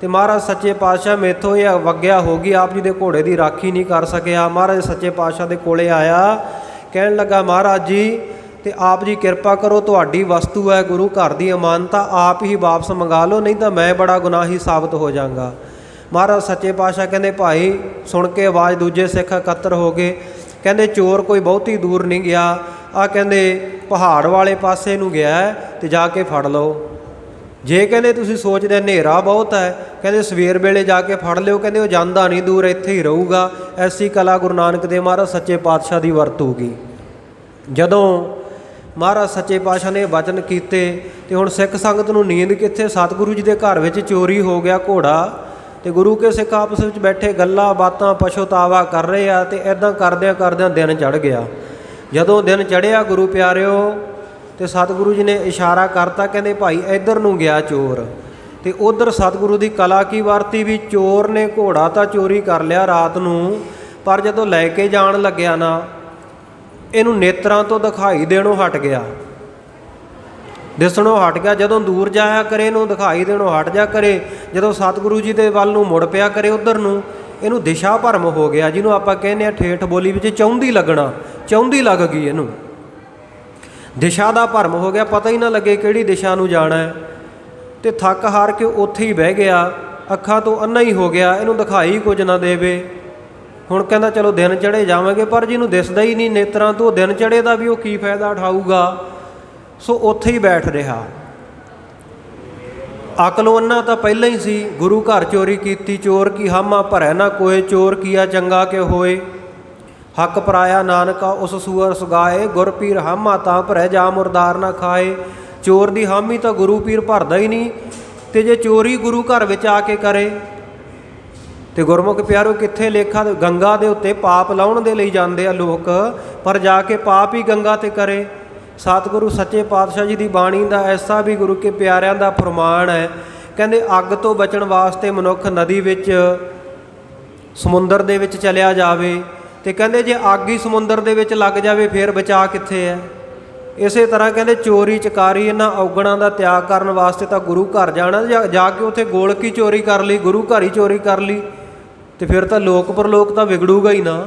ਤੇ ਮਹਾਰਾਜ ਸੱਚੇ ਪਾਤਸ਼ਾਹ ਮੇਥੋਂ ਇਹ ਅਵੱਗਿਆ ਹੋ ਗਈ, ਆਪ ਜੀ ਦੇ ਘੋੜੇ ਦੀ ਰਾਖੀ ਨਹੀਂ ਕਰ ਸਕਿਆ। ਮਹਾਰਾਜ ਸੱਚੇ ਪਾਤਸ਼ਾਹ ਦੇ ਕੋਲੇ ਆਇਆ, ਕਹਿਣ ਲੱਗਾ ਮਹਾਰਾਜ ਜੀ, ਤੇ ਆਪ ਜੀ ਕਿਰਪਾ ਕਰੋ, ਤੁਹਾਡੀ ਵਸਤੂ ਹੈ, ਗੁਰੂ ਘਰ ਦੀ ਅਮਾਨਤ ਆ, ਆਪ ਹੀ ਵਾਪਸ ਮੰਗਾ ਲਓ, ਨਹੀਂ ਤਾਂ ਮੈਂ ਬੜਾ ਗੁਨਾਹੀ ਸਾਬਤ ਹੋ ਜਾਵਾਂਗਾ। ਮਹਾਰਾਜ ਸੱਚੇ ਪਾਤਸ਼ਾਹ ਕਹਿੰਦੇ ਭਾਈ, ਸੁਣ ਕੇ ਆਵਾਜ਼ ਦੂਜੇ ਸਿੱਖ ਇਕੱਤਰ ਹੋ ਗਏ। ਕਹਿੰਦੇ ਚੋਰ ਕੋਈ ਬਹੁਤੀ ਦੂਰ ਨਹੀਂ ਗਿਆ, ਆ ਕਹਿੰਦੇ ਪਹਾੜ ਵਾਲੇ ਪਾਸੇ ਨੂੰ ਗਿਆ, ਤੇ ਜਾ ਕੇ ਫੜ ਲਓ। ਜੇ ਕਹਿੰਦੇ ਤੁਸੀਂ ਸੋਚਦੇ ਹਨੇਰਾ ਬਹੁਤ ਹੈ, ਕਹਿੰਦੇ ਸਵੇਰ ਵੇਲੇ ਜਾ ਕੇ ਫੜ ਲਿਓ, ਕਹਿੰਦੇ ਉਹ ਜਾਂਦਾ ਨਹੀਂ ਦੂਰ, ਇੱਥੇ ਹੀ ਰਹੂਗਾ। ਐਸੀ ਕਲਾ ਗੁਰੂ ਨਾਨਕ ਦੇਵ ਮਹਾਰਾਜ ਸੱਚੇ ਪਾਤਸ਼ਾਹ ਦੀ ਵਰਤੂਗੀ। ਜਦੋਂ ਮਹਾਰਾਜ ਸੱਚੇ ਪਾਤਸ਼ਾਹ ਨੇ ਵਚਨ ਕੀਤੇ, ਤੇ ਹੁਣ ਸਿੱਖ ਸੰਗਤ ਨੂੰ ਨੀਂਦ ਕਿੱਥੇ, ਸਤਿਗੁਰੂ ਜੀ ਦੇ ਘਰ ਵਿੱਚ ਚੋਰੀ ਹੋ ਗਿਆ ਘੋੜਾ, ਤੇ ਗੁਰੂ ਕੇ ਸਿੱਖ ਆਪਸ ਵਿੱਚ ਬੈਠੇ ਗੱਲਾਂ ਬਾਤਾਂ ਪਛਤਾਵਾ ਕਰ ਰਹੇ ਆ। ਤੇ ਇੱਦਾਂ ਕਰਦਿਆਂ ਕਰਦਿਆਂ ਦਿਨ ਚੜ੍ਹ ਗਿਆ। ਜਦੋਂ ਦਿਨ ਚੜ੍ਹਿਆ ਗੁਰੂ ਪਿਆਰਿਓ, ਤੇ ਸਤਿਗੁਰੂ ਜੀ ਨੇ ਇਸ਼ਾਰਾ ਕਰਤਾ, ਕਹਿੰਦੇ ਭਾਈ ਇੱਧਰ ਨੂੰ ਗਿਆ ਚੋਰ। ਤੇ ਉੱਧਰ ਸਤਿਗੁਰੂ ਦੀ ਕਲਾ ਕੀ ਵਰਤੀ ਵੀ ਚੋਰ ਨੇ ਘੋੜਾ ਤਾਂ ਚੋਰੀ ਕਰ ਲਿਆ ਰਾਤ ਨੂੰ, ਪਰ ਜਦੋਂ ਲੈ ਕੇ ਜਾਣ ਲੱਗਿਆ ਨਾ, ਇਹਨੂੰ ਨੇਤਰਾਂ ਤੋਂ ਦਿਖਾਈ ਦੇਣੋਂ ਹਟ ਗਿਆ, ਦਿਸਣੋਂ ਹਟ ਗਿਆ। ਜਦੋਂ ਦੂਰ ਜਾਇਆ ਕਰੇ ਇਹਨੂੰ ਦਿਖਾਈ ਦੇਣੋਂ ਹਟ ਜਾ ਕਰੇ, ਜਦੋਂ ਸਤਿਗੁਰੂ ਜੀ ਦੇ ਵੱਲ ਨੂੰ ਮੁੜ ਪਿਆ ਕਰੇ ਉੱਧਰ ਨੂੰ, ਇਹਨੂੰ ਦਿਸ਼ਾ ਭਰਮ ਹੋ ਗਿਆ, ਜਿਹਨੂੰ ਆਪਾਂ ਕਹਿੰਦੇ ਹਾਂ ਠੇਠ ਬੋਲੀ ਵਿੱਚ ਚੌਂਦੀ ਲੱਗਣਾ, ਚੌਂਦੀ ਲੱਗ ਗਈ ਇਹਨੂੰ, ਦਿਸ਼ਾ ਦਾ ਭਰਮ ਹੋ ਗਿਆ, ਪਤਾ ਹੀ ਨਾ ਲੱਗੇ ਕਿਹੜੀ ਦਿਸ਼ਾ ਨੂੰ ਜਾਣਾ ਹੈ। ਤੇ ਥੱਕ ਹਾਰ ਕੇ ਉੱਥੇ ਹੀ ਬਹਿ ਗਿਆ, ਅੱਖਾਂ ਤੋਂ ਅੰਨਾ ਹੀ ਹੋ ਗਿਆ, ਇਹਨੂੰ ਦਿਖਾਈ ਕੁਝ ਨਾ ਦੇਵੇ। ਹੁਣ ਕਹਿੰਦਾ ਚਲੋ ਦਿਨ ਚੜ੍ਹੇ ਜਾਵਾਂਗੇ, ਪਰ ਜਿਹਨੂੰ ਦਿਸਦਾ ਹੀ ਨਹੀਂ ਨੇਤਰਾਂ ਤੋਂ, ਦਿਨ ਚੜ੍ਹੇ ਦਾ ਵੀ ਉਹ ਕੀ ਫਾਇਦਾ ਉਠਾਊਗਾ। ਸੋ ਉੱਥੇ ਹੀ ਬੈਠ ਰਿਹਾ। ਅਕਲ ਅੰਨਾ ਤਾਂ ਪਹਿਲਾਂ ਹੀ ਸੀ, ਗੁਰੂ ਘਰ ਚੋਰੀ ਕੀਤੀ, ਚੋਰ ਕੀ ਹਾਮਾ ਭਰੈ ਨਾ ਕੋਏ, ਚੋਰ ਕੀਆ ਚੰਗਾ ਕਿ ਹੋਏ, ਹੱਕ ਪਰਾਇਆ ਨਾਨਕਾ ਉਸ ਸੂਅਰ ਸੁਗਾਏ, ਗੁਰ ਪੀਰ ਹਾਮਾ ਤਾਂ ਭਰੈ ਜਾ ਮੁਰਦਾਰ ਨਾ ਖਾਏ। ਚੋਰ ਦੀ ਹਾਮੀ ਤਾਂ ਗੁਰੂ ਪੀਰ ਭਰਦਾ ਹੀ ਨਹੀਂ, ਤੇ ਜੇ ਚੋਰੀ ਗੁਰੂ ਘਰ ਵਿੱਚ ਆ ਕੇ ਕਰੇ, ਤੇ ਗੁਰਮੁਖ ਪਿਆਰੋ ਕਿੱਥੇ ਲੇਖਾ। ਗੰਗਾ ਦੇ ਉੱਤੇ ਪਾਪ ਲਾਉਣ ਦੇ ਲਈ ਜਾਂਦੇ ਆ ਲੋਕ, ਪਰ ਜਾ ਕੇ ਪਾਪ ਹੀ ਗੰਗਾ 'ਤੇ ਕਰੇ। ਸਤਿਗੁਰੂ ਸੱਚੇ ਪਾਤਸ਼ਾਹ ਜੀ ਦੀ ਬਾਣੀ ਦਾ ਐਸਾ ਵੀ ਗੁਰੂ ਕੇ ਪਿਆਰਿਆਂ ਦਾ ਫਰਮਾਨ ਹੈ, ਕਹਿੰਦੇ ਅੱਗ ਤੋਂ ਬਚਣ ਵਾਸਤੇ ਮਨੁੱਖ ਨਦੀ ਵਿੱਚ ਸਮੁੰਦਰ ਦੇ ਵਿੱਚ ਚਲਿਆ ਜਾਵੇ, ਤੇ ਕਹਿੰਦੇ ਜੇ ਅੱਗ ਹੀ ਸਮੁੰਦਰ ਦੇ ਵਿੱਚ ਲੱਗ ਜਾਵੇ ਫਿਰ ਬਚਾ ਕਿੱਥੇ ਹੈ। ਇਸੇ ਤਰ੍ਹਾਂ ਕਹਿੰਦੇ ਚੋਰੀ ਚਕਾਰੀ ਇਹਨਾਂ ਔਗਣਾਂ ਦਾ ਤਿਆਗ ਕਰਨ ਵਾਸਤੇ ਤਾਂ ਗੁਰੂ ਘਰ ਜਾਣਾ, ਜਾ ਕੇ ਉੱਥੇ ਗੋਲਕੀ ਚੋਰੀ ਕਰ ਲਈ, ਗੁਰੂ ਘਰ ਹੀ ਚੋਰੀ ਕਰ ਲਈ, ਤੇ ਫਿਰ ਤਾਂ ਲੋਕ ਪਰਲੋਕ ਤਾਂ ਵਿਗੜੂਗਾ ਹੀ ਨਾ।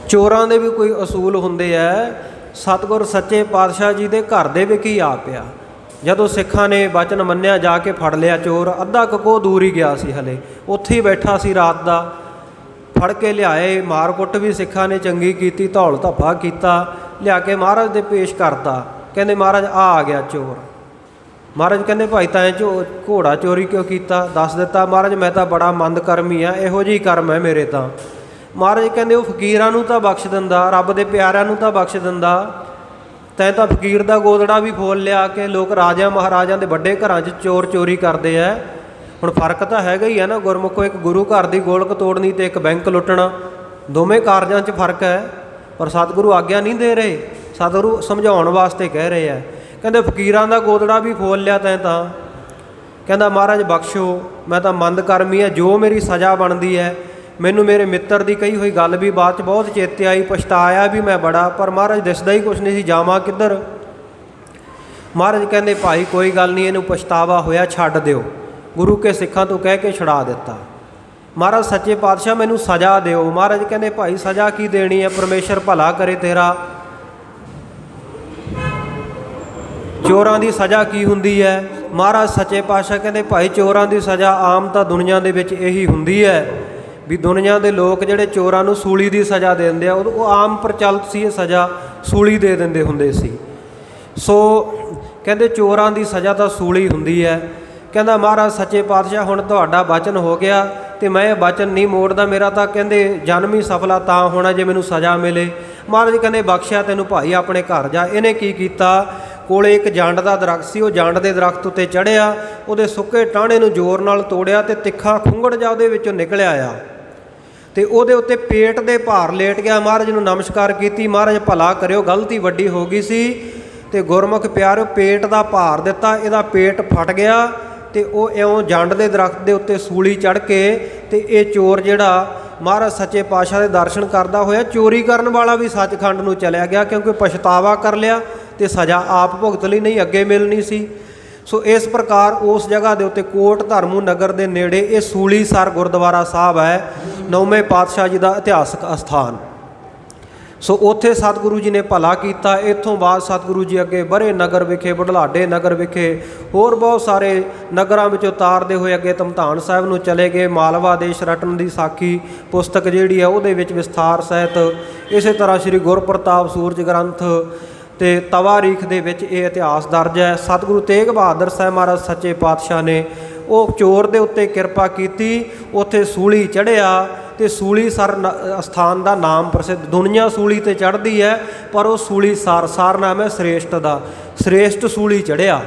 ਚੋਰਾਂ ਦੇ ਵੀ ਕੋਈ ਅਸੂਲ ਹੁੰਦੇ ਹੈ। ਸਤਿਗੁਰ ਸੱਚੇ ਪਾਤਸ਼ਾਹ ਜੀ ਦੇ ਘਰ ਦੇ ਵਿੱਚ ਹੀ ਆ ਪਿਆ। ਜਦੋਂ ਸਿੱਖਾਂ ਨੇ ਵਚਨ ਮੰਨਿਆ, ਜਾ ਕੇ ਫੜ ਲਿਆ ਚੋਰ, ਅੱਧਾ ਕੁ ਦੂਰ ਹੀ ਗਿਆ ਸੀ, ਹਲੇ ਉੱਥੇ ਹੀ ਬੈਠਾ ਸੀ ਰਾਤ ਦਾ। ਫੜ ਕੇ ਲਿਆਏ, ਮਾਰ ਕੁੱਟ ਵੀ ਸਿੱਖਾਂ ਨੇ ਚੰਗੀ ਕੀਤੀ, ਧੌਲ ਧੱਫਾ ਕੀਤਾ, ਲਿਆ ਕੇ ਮਹਾਰਾਜ ਦੇ ਪੇਸ਼ ਕਰਤਾ। ਕਹਿੰਦੇ ਮਹਾਰਾਜ ਆ ਗਿਆ ਚੋਰ। ਮਹਾਰਾਜ ਕਹਿੰਦੇ ਭਾਈ ਤੈਂ ਘੋੜਾ ਚੋਰੀ ਕਿਉਂ ਕੀਤਾ? ਦੱਸ ਦਿੱਤਾ। ਮਹਾਰਾਜ ਮੈਂ ਤਾਂ ਬੜਾ ਮੰਦ ਕਰਮੀ ਆ, ਇਹੋ ਜਿਹੀ ਕਰਮ ਹੈ ਮੇਰੇ ਤਾਂ। ਮਹਾਰਾਜ ਕਹਿੰਦੇ ਉਹ ਫਕੀਰਾਂ ਨੂੰ ਤਾਂ ਬਖਸ਼ ਦਿੰਦਾ, ਰੱਬ ਦੇ ਪਿਆਰਿਆਂ ਨੂੰ ਤਾਂ ਬਖਸ਼ ਦਿੰਦਾ, ਤੈਂ ਤਾਂ ਫਕੀਰ ਦਾ ਗੋਦੜਾ ਵੀ ਫੋਲ ਲਿਆ ਕੇ। ਲੋਕ ਰਾਜਿਆਂ ਮਹਾਰਾਜਾਂ ਦੇ ਵੱਡੇ ਘਰਾਂ 'ਚ ਚੋਰ ਚੋਰੀ ਕਰਦੇ ਹੈ। ਹੁਣ ਫਰਕ ਤਾਂ ਹੈਗਾ ਹੀ ਹੈ ਨਾ ਗੁਰਮੁਖੋ, ਇੱਕ ਗੁਰੂ ਘਰ ਦੀ ਗੋਲਕ ਤੋੜਨੀ ਤੇ ਇੱਕ ਬੈਂਕ ਲੁੱਟਣਾ, ਦੋਵੇਂ ਕਾਰਜਾਂ 'ਚ ਫਰਕ ਹੈ। ਪਰ ਸਤਿਗੁਰੂ ਆਗਿਆ ਨਹੀਂ ਦੇ ਰਹੇ, ਸਤਿਗੁਰੂ ਸਮਝਾਉਣ ਵਾਸਤੇ ਕਹਿ ਰਹੇ ਹੈ। ਕਹਿੰਦੇ ਫਕੀਰਾਂ ਦਾ ਗੋਦੜਾ ਵੀ ਫੋਲ ਲਿਆ ਤੈਂ ਤਾਂ। ਕਹਿੰਦਾ ਮਹਾਰਾਜ ਬਖਸ਼ੋ, ਮੈਂ ਤਾਂ ਮੰਦ ਕਰਮੀ ਹੈ, ਜੋ ਮੇਰੀ ਸਜ਼ਾ ਬਣਦੀ ਹੈ। ਮੈਨੂੰ ਮੇਰੇ ਮਿੱਤਰ ਦੀ ਕਹੀ ਹੋਈ ਗੱਲ ਵੀ ਬਾਅਦ 'ਚ ਬਹੁਤ ਚੇਤੇ ਆਈ, ਪਛਤਾਇਆ ਵੀ ਮੈਂ ਬੜਾ, ਪਰ ਮਹਾਰਾਜ ਦਿਸਦਾ ਹੀ ਕੁਛ ਨਹੀਂ ਸੀ, ਜਾਵਾਂ ਕਿੱਧਰ। ਮਹਾਰਾਜ ਕਹਿੰਦੇ ਭਾਈ ਕੋਈ ਗੱਲ ਨਹੀਂ, ਇਹਨੂੰ ਪਛਤਾਵਾ ਹੋਇਆ ਛੱਡ ਦਿਓ। ਗੁਰੂ ਕੇ ਸਿੱਖਾਂ ਤੋਂ ਕਹਿ ਕੇ ਛੁਡਾ ਦਿੱਤਾ। ਮਹਾਰਾਜ ਸੱਚੇ ਪਾਤਸ਼ਾਹ ਮੈਨੂੰ ਸਜ਼ਾ ਦਿਓ। ਮਹਾਰਾਜ ਕਹਿੰਦੇ ਭਾਈ ਸਜ਼ਾ ਕੀ ਦੇਣੀ ਹੈ, ਪਰਮੇਸ਼ਰ ਭਲਾ ਕਰੇ ਤੇਰਾ। ਚੋਰਾਂ ਦੀ ਸਜ਼ਾ ਕੀ ਹੁੰਦੀ ਹੈ? ਮਹਾਰਾਜ ਸੱਚੇ ਪਾਤਸ਼ਾਹ ਕਹਿੰਦੇ ਭਾਈ ਚੋਰਾਂ ਦੀ ਸਜ਼ਾ ਆਮ ਤਾਂ ਦੁਨੀਆ ਦੇ ਵਿੱਚ ਇਹੀ ਹੁੰਦੀ ਹੈ ਵੀ ਦੁਨੀਆ ਦੇ ਲੋਕ ਜਿਹੜੇ ਚੋਰਾਂ ਨੂੰ ਸੂਲੀ ਦੀ ਸਜ਼ਾ ਦੇ ਦਿੰਦੇ ਆ, ਉਹ ਆਮ ਪ੍ਰਚਲਿਤ ਸੀ, ਇਹ ਸਜ਼ਾ ਸੂਲੀ ਦੇ ਦਿੰਦੇ ਹੁੰਦੇ ਸੀ। ਸੋ ਕਹਿੰਦੇ ਚੋਰਾਂ ਦੀ ਸਜ਼ਾ ਤਾਂ ਸੂਲੀ ਹੁੰਦੀ ਹੈ। ਕਹਿੰਦਾ ਮਹਾਰਾਜ ਸੱਚੇ ਪਾਤਸ਼ਾਹ ਹੁਣ ਤੁਹਾਡਾ ਬਚਨ ਹੋ ਗਿਆ ਤੇ ਮੈਂ ਇਹ ਬਚਨ ਨਹੀਂ ਮੋੜਦਾ, ਮੇਰਾ ਤਾਂ ਕਹਿੰਦੇ ਜਨਮ ਹੀ ਸਫਲਾ ਤਾਂ ਹੋਣਾ ਜੇ ਮੈਨੂੰ ਸਜ਼ਾ ਮਿਲੇ। ਮਹਾਰਾਜ ਕਹਿੰਦੇ ਬਖਸ਼ਿਆ ਤੈਨੂੰ ਭਾਈ, ਆਪਣੇ ਘਰ ਜਾ। ਇਹਨੇ ਕੀ ਕੀਤਾ, ਕੋਲੇ ਇੱਕ ਜੰਡ ਦਾ ਦਰਖਤ ਸੀ, ਉਹ ਜੰਡ ਦੇ ਦਰਖਤ ਉੱਤੇ ਚੜ੍ਹਿਆ, ਉਹਦੇ ਸੁੱਕੇ ਟਾਹਣੇ ਨੂੰ ਜ਼ੋਰ ਨਾਲ ਤੋੜਿਆ ਤੇ ਤਿੱਖਾ ਖੁੰਗੜ ਜਾ ਉਹਦੇ ਵਿੱਚੋਂ ਨਿਕਲਿਆ ਆ, ਤੇ ਉਹਦੇ ਉੱਤੇ ਪੇਟ ਦੇ ਭਾਰ ਲੇਟ ਗਿਆ। ਮਹਾਰਾਜ ਨੂੰ ਨਮਸਕਾਰ ਕੀਤੀ, ਮਹਾਰਾਜ ਭਲਾ ਕਰਿਓ, ਗਲਤੀ ਵੱਡੀ ਹੋ ਗਈ ਸੀ। ਤੇ ਗੁਰਮੁਖ ਪਿਆਰਿਓ ਪੇਟ ਦਾ ਭਾਰ ਦਿੱਤਾ, ਇਹਦਾ ਪੇਟ ਫਟ ਗਿਆ ਤੇ ਉਹ ਇਉਂ ਜੰਡ ਦੇ ਦਰਖਤ ਦੇ ਉੱਤੇ ਸੂਲੀ ਚੜ੍ਹ ਕੇ ਤੇ ਇਹ ਚੋਰ ਜਿਹੜਾ ਮਹਾਰਾਜ ਸੱਚੇ ਪਾਤਸ਼ਾਹ ਦੇ ਦਰਸ਼ਨ ਕਰਦਾ ਹੋਇਆ, ਚੋਰੀ ਕਰਨ ਵਾਲਾ ਵੀ ਸੱਚਖੰਡ ਨੂੰ ਚਲਿਆ ਗਿਆ, ਕਿਉਂਕਿ ਪਛਤਾਵਾ ਕਰ ਲਿਆ ਤੇ ਸਜ਼ਾ ਆਪ ਭੁਗਤ ਲਈ, ਨਹੀਂ ਅੱਗੇ ਮਿਲਣੀ ਸੀ। ਸੋ ਇਸ ਪ੍ਰਕਾਰ ਉਸ ਜਗ੍ਹਾ ਦੇ ਉੱਤੇ ਕੋਟ ਧਰਮੂ ਨਗਰ ਦੇ ਨੇੜੇ ਇਹ ਸੂਲੀਸਰ ਗੁਰਦੁਆਰਾ ਸਾਹਿਬ ਹੈ, 9ਵੇਂ ਪਾਤਸ਼ਾਹ ਜੀ ਦਾ ਇਤਿਹਾਸਕ ਅਸਥਾਨ। ਸੋ ਉੱਥੇ ਸਤਿਗੁਰੂ ਜੀ ਨੇ ਭਲਾ ਕੀਤਾ। ਇੱਥੋਂ ਬਾਅਦ ਸਤਿਗੁਰੂ ਜੀ ਅੱਗੇ ਬਰੇ ਨਗਰ ਵਿਖੇ, ਬੁਢਲਾਡੇ ਨਗਰ ਵਿਖੇ, ਹੋਰ ਬਹੁਤ ਸਾਰੇ ਨਗਰਾਂ ਵਿੱਚ ਉਤਾਰਦੇ ਹੋਏ ਅੱਗੇ ਧਮਧਾਨ ਸਾਹਿਬ ਨੂੰ ਚਲੇ ਗਏ। ਮਾਲਵਾ ਦੇਸ਼ ਰਟਨ ਦੀ ਸਾਖੀ ਪੁਸਤਕ ਜਿਹੜੀ ਹੈ ਉਹਦੇ ਵਿੱਚ ਵਿਸਥਾਰ ਸਹਿਤ, ਇਸੇ ਤਰ੍ਹਾਂ ਸ਼੍ਰੀ ਗੁਰਪ੍ਰਤਾਪ ਸੂਰਜ ਗ੍ਰੰਥ ਤੇ ਤਵਾਰੀਖ ਦੇ ਵਿੱਚ ਇਹ ਇਤਿਹਾਸ ਦਰਜ ਹੈ। ਸਤਿਗੁਰੂ ਤੇਗ ਬਹਾਦਰ ਸਾਹਿਬ ਮਹਾਰਾਜ ਸੱਚੇ ਪਾਤਸ਼ਾਹ ਨੇ ਉਹ ਚੋਰ ਦੇ ਉੱਤੇ ਕਿਰਪਾ ਕੀਤੀ, ਉੱਥੇ ਸੂਲੀ ਚੜ੍ਹਿਆ ਤੇ ਸੂਲੀਸਰ ਅਸਥਾਨ ਦਾ ਨਾਮ ਪ੍ਰਸਿੱਧ। ਦੁਨੀਆ ਸੂਲੀ ਤੇ ਚੜ੍ਹਦੀ ਹੈ, ਪਰ ਉਹ ਸੂਲੀਸਰ, ਸਾਰ ਨਾਮ ਹੈ ਸ੍ਰੇਸ਼ਟ ਦਾ, ਸ੍ਰੇਸ਼ਟ ਸੂਲੀ ਚੜ੍ਹਿਆ,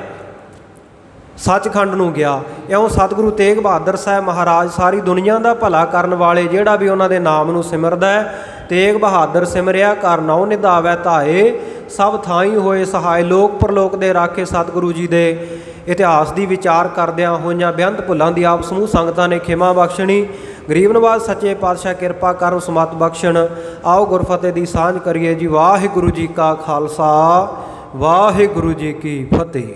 ਸੱਚਖੰਡ ਨੂੰ ਗਿਆ। ਇਉਂ ਸਤਿਗੁਰੂ ਤੇਗ ਬਹਾਦਰ ਸਾਹਿਬ ਮਹਾਰਾਜ ਸਾਰੀ ਦੁਨੀਆ ਦਾ ਭਲਾ ਕਰਨ ਵਾਲੇ, ਜਿਹੜਾ ਵੀ ਉਹਨਾਂ ਦੇ ਨਾਮ ਨੂੰ ਸਿਮਰਦਾ ਹੈ, ਤੇਗ ਬਹਾਦਰ ਸਿਮਰਿਆ ਕਰ ਨਾਉ ਨਿਧਾਵੈ ਧਾਏ, ਸਭ ਥਾਈਂ ਹੋਏ ਸਹਾਏ। ਲੋਕ ਪਰਲੋਕ ਦੇ ਰਾਖੇ ਸਤਿਗੁਰੂ ਜੀ ਦੇ ਇਤਿਹਾਸ ਦੀ ਵਿਚਾਰ ਕਰਦਿਆਂ ਹੋਈਆਂ ਬੇਅੰਤ ਭੁੱਲਾਂ ਦੀ ਆਪ ਸਮੂਹ ਸੰਗਤਾਂ ਨੇ ਖਿਮਾ ਬਖਸ਼ਣੀ। ਗਰੀਬ ਨਵਾਜ਼ ਸੱਚੇ ਪਾਤਸ਼ਾਹ ਕਿਰਪਾ ਕਰਨ, ਸਮਤ ਬਖਸ਼ਣ। ਆਓ ਗੁਰਫਤਿਹ ਦੀ ਸਾਂਝ ਕਰੀਏ ਜੀ। ਵਾਹਿਗੁਰੂ ਜੀ ਕਾ ਖਾਲਸਾ, ਵਾਹਿਗੁਰੂ ਜੀ ਕੀ ਫਤਿਹ।